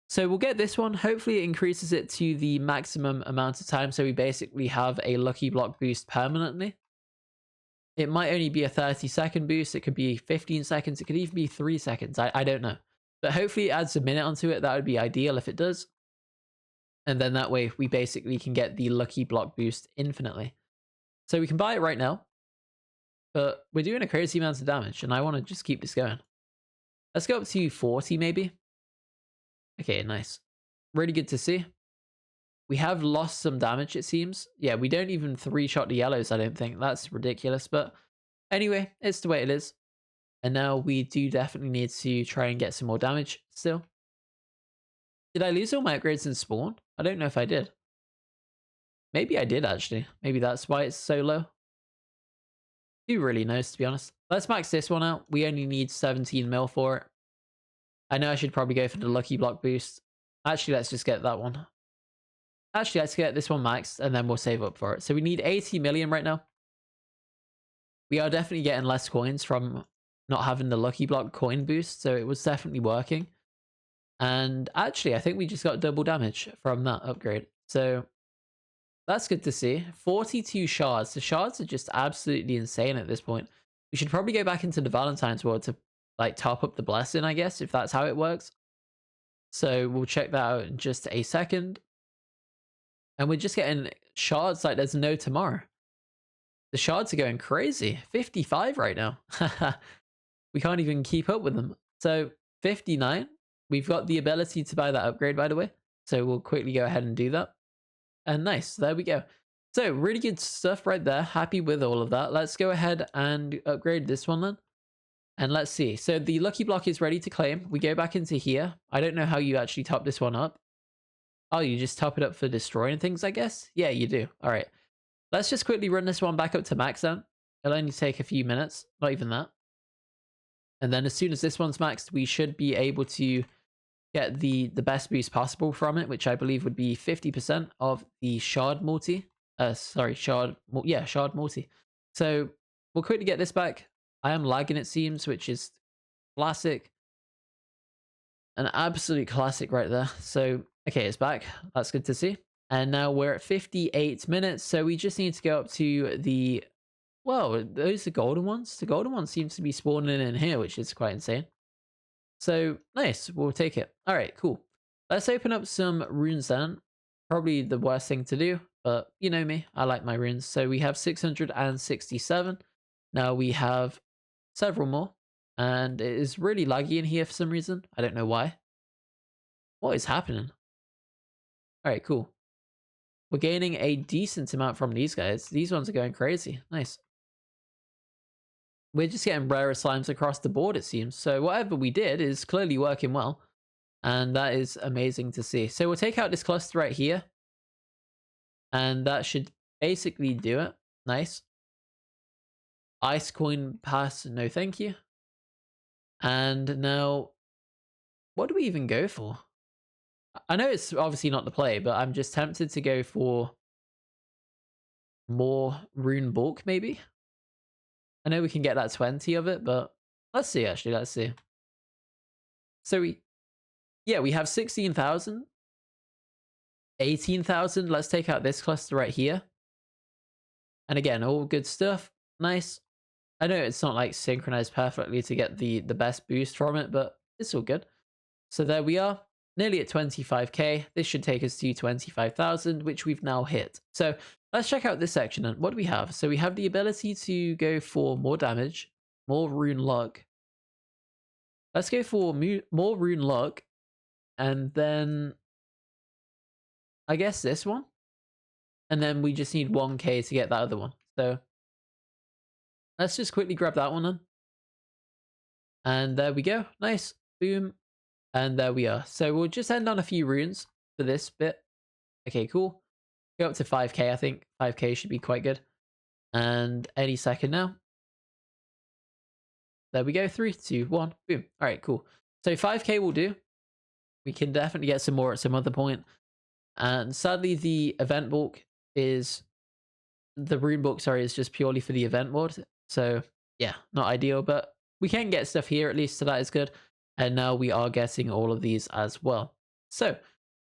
A: So we'll get this one. Hopefully it increases it to the maximum amount of time. So we basically have a lucky block boost permanently. It might only be a 30-second boost. It could be 15 seconds. It could even be 3 seconds. I don't know. But hopefully it adds a minute onto it. That would be ideal if it does. And then that way we basically can get the lucky block boost infinitely. So we can buy it right now. But we're doing a crazy amount of damage. And I want to just keep this going. Let's go up to 40 maybe. Okay, nice. Really good to see. We have lost some damage, it seems. Yeah, we don't even 3-shot the yellows, I don't think. That's ridiculous. But anyway, it's the way it is. And now we do definitely need to try and get some more damage still. Did I lose all my upgrades in spawn? I don't know if I did. Maybe I did, actually. Maybe that's why it's so low. Who really knows, to be honest. Let's max this one out. We only need 17 mil for it. I know I should probably go for the lucky block boost. Actually, let's just get that one. Actually, let's get this one maxed, and then we'll save up for it. So we need 80 million right now. We are definitely getting less coins from not having the lucky block coin boost, so it was definitely working. And actually, I think we just got double damage from that upgrade. So that's good to see. 42 shards. The shards are just absolutely insane at this point. We should probably go back into the Valentine's world to like top up the blessing, I guess, if that's how it works. So we'll check that out in just a second. And we're just getting shards like there's no tomorrow. The shards are going crazy. 55 right now. We can't even keep up with them. So 59. We've got the ability to buy that upgrade, by the way. So we'll quickly go ahead and do that. And nice. There we go. So really good stuff right there. Happy with all of that. Let's go ahead and upgrade this one then. And let's see. So the lucky block is ready to claim. We go back into here. I don't know how you actually top this one up. Oh, you just top it up for destroying things, I guess? Yeah, you do. All right. Let's just quickly run this one back up to max then. It'll only take a few minutes. Not even that. And then as soon as this one's maxed, we should be able to get the best boost possible from it, which I believe would be 50% of the shard multi. Shard multi. So we'll quickly get this back. I am lagging, it seems, which is classic. An absolute classic right there. So, okay, it's back. That's good to see. And now we're at 58 minutes. So we just need to go up to the... Well, those are golden ones. The golden one seems to be spawning in here, which is quite insane. So, nice. We'll take it. All right, cool. Let's open up some runes then. Probably the worst thing to do, but you know me. I like my runes. So we have 667. Now we have several more. And it is really laggy in here for some reason. I don't know why. What is happening? All right, cool. We're gaining a decent amount from these guys. These ones are going crazy. Nice. We're just getting rarer slimes across the board, it seems. So whatever we did is clearly working well. And that is amazing to see. So we'll take out this cluster right here. And that should basically do it. Nice. Ice coin pass, no thank you. And now, what do we even go for? I know it's obviously not the play, but I'm just tempted to go for more rune bulk, maybe. I know we can get that 20 of it, but let's see, actually, let's see. So we have 16,000. 18,000. Let's take out this cluster right here. And again, all good stuff. Nice. I know it's not like synchronized perfectly to get the best boost from it, but it's all good. So there we are, nearly at 25k. This should take us to 25,000, which we've now hit. So let's check out this section. And what do we have? So we have the ability to go for more damage, more rune luck. Let's go for more rune luck. And then I guess this one. And then we just need 1k to get that other one. So let's just quickly grab that one then. And there we go. Nice. Boom. And there we are. So we'll just end on a few runes for this bit. Okay, cool. Go up to 5k, I think. 5k should be quite good. And any second now. There we go. 3, 2, 1. Boom. All right, cool. So 5k will do. We can definitely get some more at some other point. And sadly, the event book is... The rune book, sorry, is just purely for the event mode. So, yeah, not ideal. But we can get stuff here at least, so that is good. And now we are getting all of these as well. So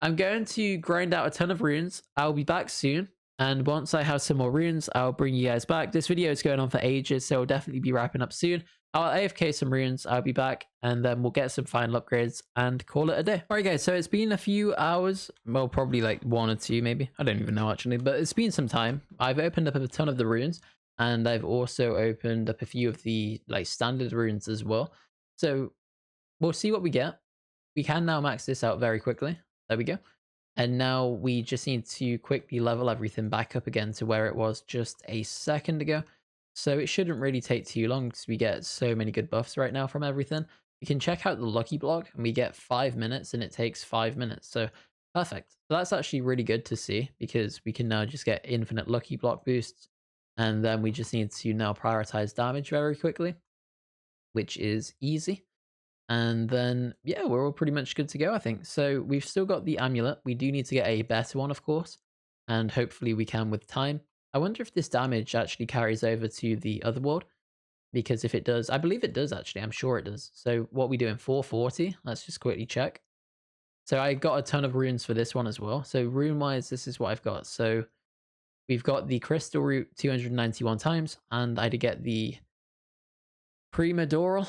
A: I'm going to grind out a ton of runes. I'll be back soon. And once I have some more runes, I'll bring you guys back. This video is going on for ages, so I'll definitely be wrapping up soon. I'll AFK some runes, I'll be back, and then we'll get some final upgrades and call it a day. Alright guys, so it's been a few hours, well probably like 1 or 2 maybe, I don't even know actually, but it's been some time. I've opened up a ton of the runes, and I've also opened up a few of the like standard runes as well. So we'll see what we get. We can now max this out very quickly. There we go. And now we just need to quickly level everything back up again to where it was just a second ago. So it shouldn't really take too long because we get so many good buffs right now from everything. We can check out the lucky block and we get 5 minutes and it takes 5 minutes. So perfect. So that's actually really good to see because we can now just get infinite lucky block boosts. And then we just need to now prioritize damage very quickly, which is easy. And then, yeah, we're all pretty much good to go, I think. So we've still got the amulet. We do need to get a better one, of course. And hopefully we can with time. I wonder if this damage actually carries over to the other world. Because if it does, I believe it does actually. I'm sure it does. So what we do in 440, let's just quickly check. So I got a ton of runes for this one as well. So rune-wise, this is what I've got. So we've got the crystal root 291 times. And I did get the premadoral.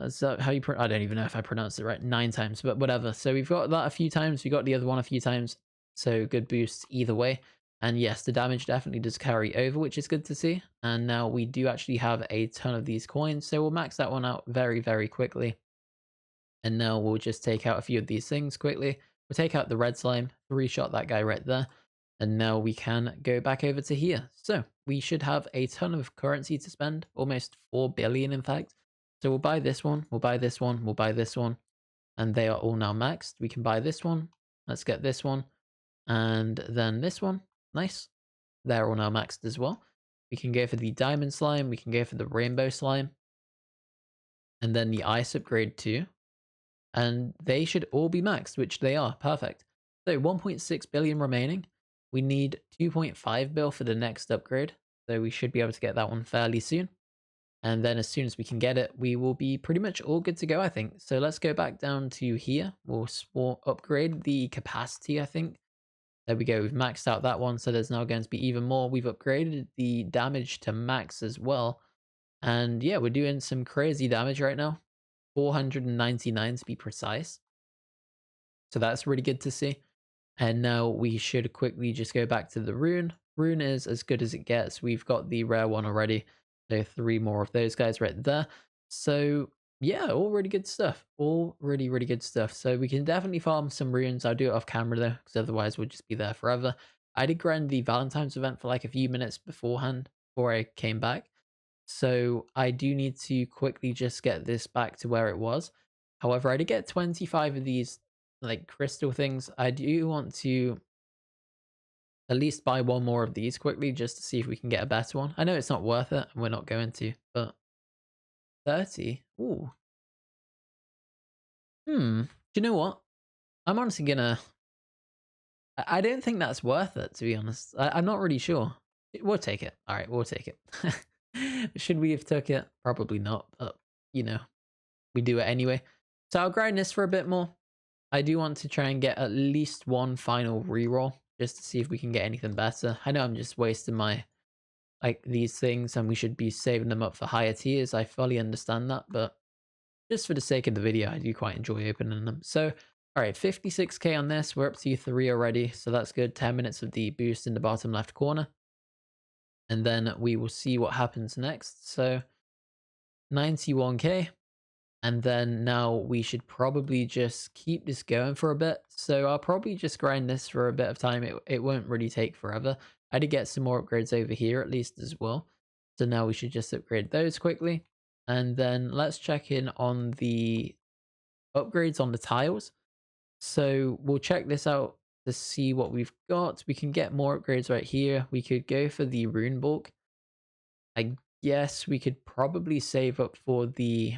A: Is that how you I don't even know if I pronounced it right. 9 times, but whatever. So we've got that a few times. We got the other one a few times. So good boost either way. And yes, the damage definitely does carry over, which is good to see. And now we do actually have a ton of these coins. So we'll max that one out very, very quickly. And now we'll just take out a few of these things quickly. We'll take out the red slime, 3-shot that guy right there. And now we can go back over to here. So we should have a ton of currency to spend, almost 4 billion in fact. So we'll buy this one, we'll buy this one, we'll buy this one, and they are all now maxed. We can buy this one, let's get this one, and then this one, nice. They're all now maxed as well. We can go for the diamond slime, we can go for the rainbow slime, and then the ice upgrade too. And they should all be maxed, which they are, perfect. So 1.6 billion remaining. We need 2.5 bill for the next upgrade, so we should be able to get that one fairly soon. And then as soon as we can get it, we will be pretty much all good to go, I think. So let's go back down to here. We'll upgrade the capacity, I think. There we go. We've maxed out that one. So there's now going to be even more. We've upgraded the damage to max as well. And yeah, we're doing some crazy damage right now. 499 to be precise. So that's really good to see. And now we should quickly just go back to the rune. Rune is as good as it gets. We've got the rare one already. So 3 more of those guys right there. So yeah, all really good stuff. All really, really good stuff. So we can definitely farm some runes. I'll do it off camera though, because otherwise we'll just be there forever. I did grind the Valentine's event for like a few minutes beforehand before I came back. So I do need to quickly just get this back to where it was. However, I did get 25 of these like crystal things. I do want to at least buy 1 more of these quickly just to see if we can get a better one. I know it's not worth it, and we're not going to, but 30? Ooh. Do you know what? I'm honestly gonna... I don't think that's worth it, to be honest. I'm not really sure. We'll take it. All right, we'll take it. Should we have took it? Probably not, but, you know, we do it anyway. So I'll grind this for a bit more. I do want to try and get at least one final reroll just to see if we can get anything better. I know I'm just wasting my like these things and we should be saving them up for higher tiers. I fully understand that, but just for the sake of the video, I do quite enjoy opening them. So, all right, 56k on this. We're up to 3 already, so that's good. 10 minutes of the boost in the bottom left corner. And then we will see what happens next. So, 91k. And then now we should probably just keep this going for a bit. So I'll probably just grind this for a bit of time. It won't really take forever. I did get some more upgrades over here at least as well. So now we should just upgrade those quickly. And then let's check in on the upgrades on the tiles. So we'll check this out to see what we've got. We can get more upgrades right here. We could go for the rune bulk. I guess we could probably save up for the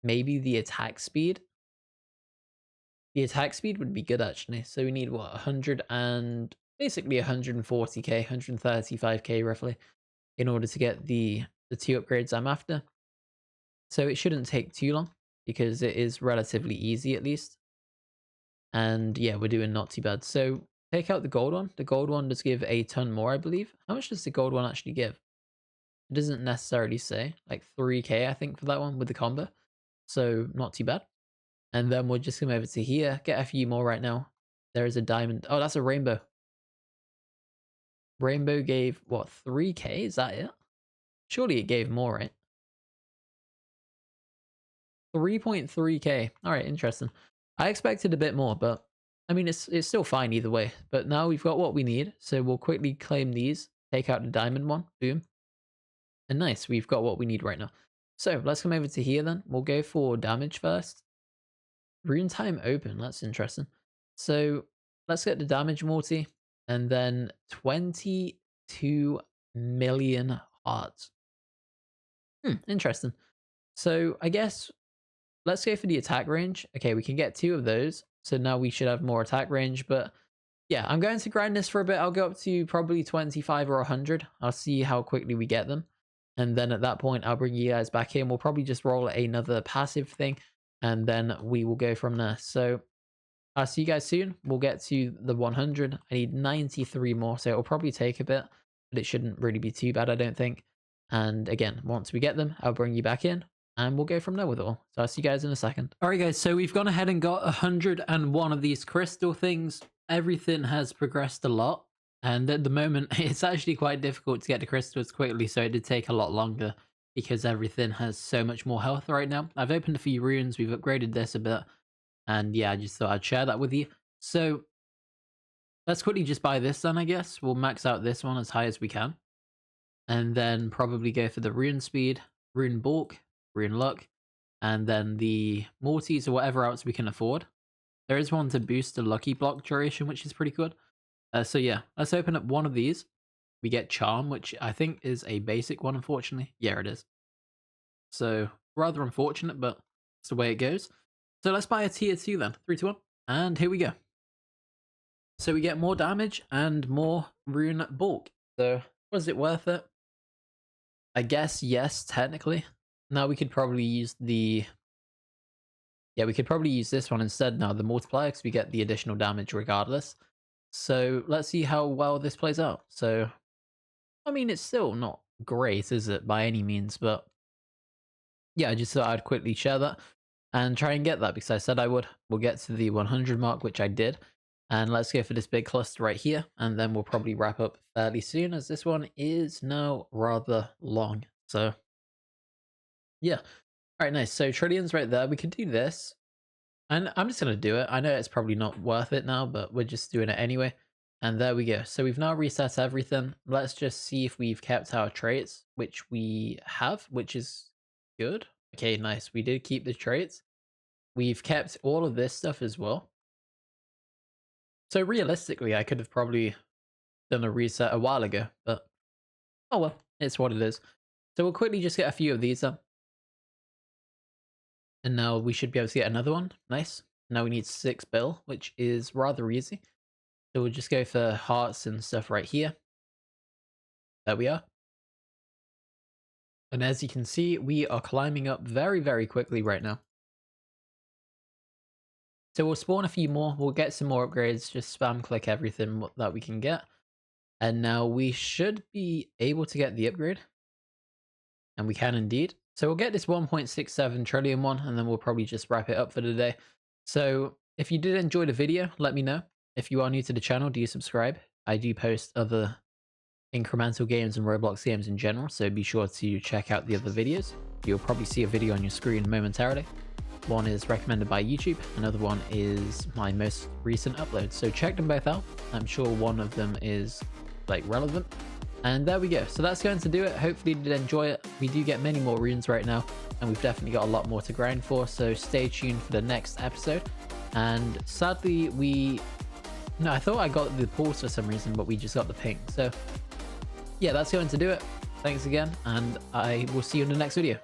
A: maybe the attack speed. The attack speed would be good actually. So we need what, 100 and basically 140k, 135k roughly in order to get the 2 upgrades I'm after. So it shouldn't take too long because it is relatively easy at least. And yeah, we're doing not too bad. So take out the gold one. The gold one does give a ton more, I believe. How much does the gold one actually give? It doesn't necessarily say. Like 3k I think for that one with the combo. So not too bad. And then we'll just come over to here, get a few more right now. There is a diamond. Oh, that's a rainbow. Rainbow gave, what, 3k? Is that it? Surely it gave more, right? 3.3k. All right, interesting. I expected a bit more, but I mean, it's still fine either way. But now we've got what we need. So we'll quickly claim these, take out the diamond one. Boom. And nice, we've got what we need right now. So let's come over to here then. We'll go for damage first. Rune time open, that's interesting. So let's get the damage multi and then 22 million hearts. Interesting. So I guess let's go for the attack range. Okay, we can get 2 of those. So now we should have more attack range, but yeah, I'm going to grind this for a bit. I'll go up to probably 25 or 100. I'll see how quickly we get them. And then at that point, I'll bring you guys back in. We'll probably just roll another passive thing and then we will go from there. So I'll see you guys soon. We'll get to the 100. I need 93 more, so it'll probably take a bit, but it shouldn't really be too bad, I don't think. And again, once we get them, I'll bring you back in and we'll go from there with it all. So I'll see you guys in a second. All right, guys, so we've gone ahead and got 101 of these crystal things. Everything has progressed a lot. And at the moment, it's actually quite difficult to get the crystals quickly, so it did take a lot longer because everything has so much more health right now. I've opened a few runes, we've upgraded this a bit, and yeah, I just thought I'd share that with you. So let's quickly just buy this then, I guess. We'll max out this one as high as we can. And then probably go for the rune speed, rune bulk, rune luck, and then the morties or whatever else we can afford. There is one to boost the lucky block duration, which is pretty good. So yeah, let's open up one of these. We get charm, which I think is a basic one, unfortunately. Yeah, it is. So rather unfortunate, but it's the way it goes. So let's buy a tier 2 then. 3, 2, 1. And here we go. So we get more damage and more rune bulk. So was it worth it? I guess yes, technically. Now we could probably use the... Yeah, we could probably use this one instead now, the multiplier, because we get the additional damage regardless. So let's see how well this plays out. So, I mean, it's still not great, is it, by any means, but yeah, I just thought I'd quickly share that and try and get that because I said I would. We'll get to the 100 mark, which I did. And let's go for this big cluster right here, and then we'll probably wrap up fairly soon as this one is now rather long. So, yeah. All right, nice. So trillions right there. We could do this. And I'm just going to do it. I know it's probably not worth it now, but we're just doing it anyway. And there we go. So we've now reset everything. Let's just see if we've kept our traits, which we have, which is good. Okay, nice. We did keep the traits. We've kept all of this stuff as well. So realistically, I could have probably done a reset a while ago, but oh well, it's what it is. So we'll quickly just get a few of these up. And now we should be able to get another one. Nice. Now we need 6 bill, which is rather easy. So we'll just go for hearts and stuff right here. There we are. And as you can see, we are climbing up very, very quickly right now. So we'll spawn a few more. We'll get some more upgrades. Just spam click everything that we can get. And now we should be able to get the upgrade. And we can indeed. So we'll get this 1.67 trillion one, and then we'll probably just wrap it up for today. So if you did enjoy the video, let me know. If you are new to the channel, do subscribe. I do post other incremental games and Roblox games in general, so be sure to check out the other videos. You'll probably see a video on your screen momentarily. One is recommended by YouTube, another one is my most recent upload, so check them both out. I'm sure one of them is like relevant. And there we go. So that's going to do it. Hopefully you did enjoy it. We do get many more runes right now, and we've definitely got a lot more to grind for, so stay tuned for the next episode. And sadly no, I thought I got the pulse for some reason, but we just got the ping. So yeah, that's going to do it. Thanks again, and I will see you in the next video.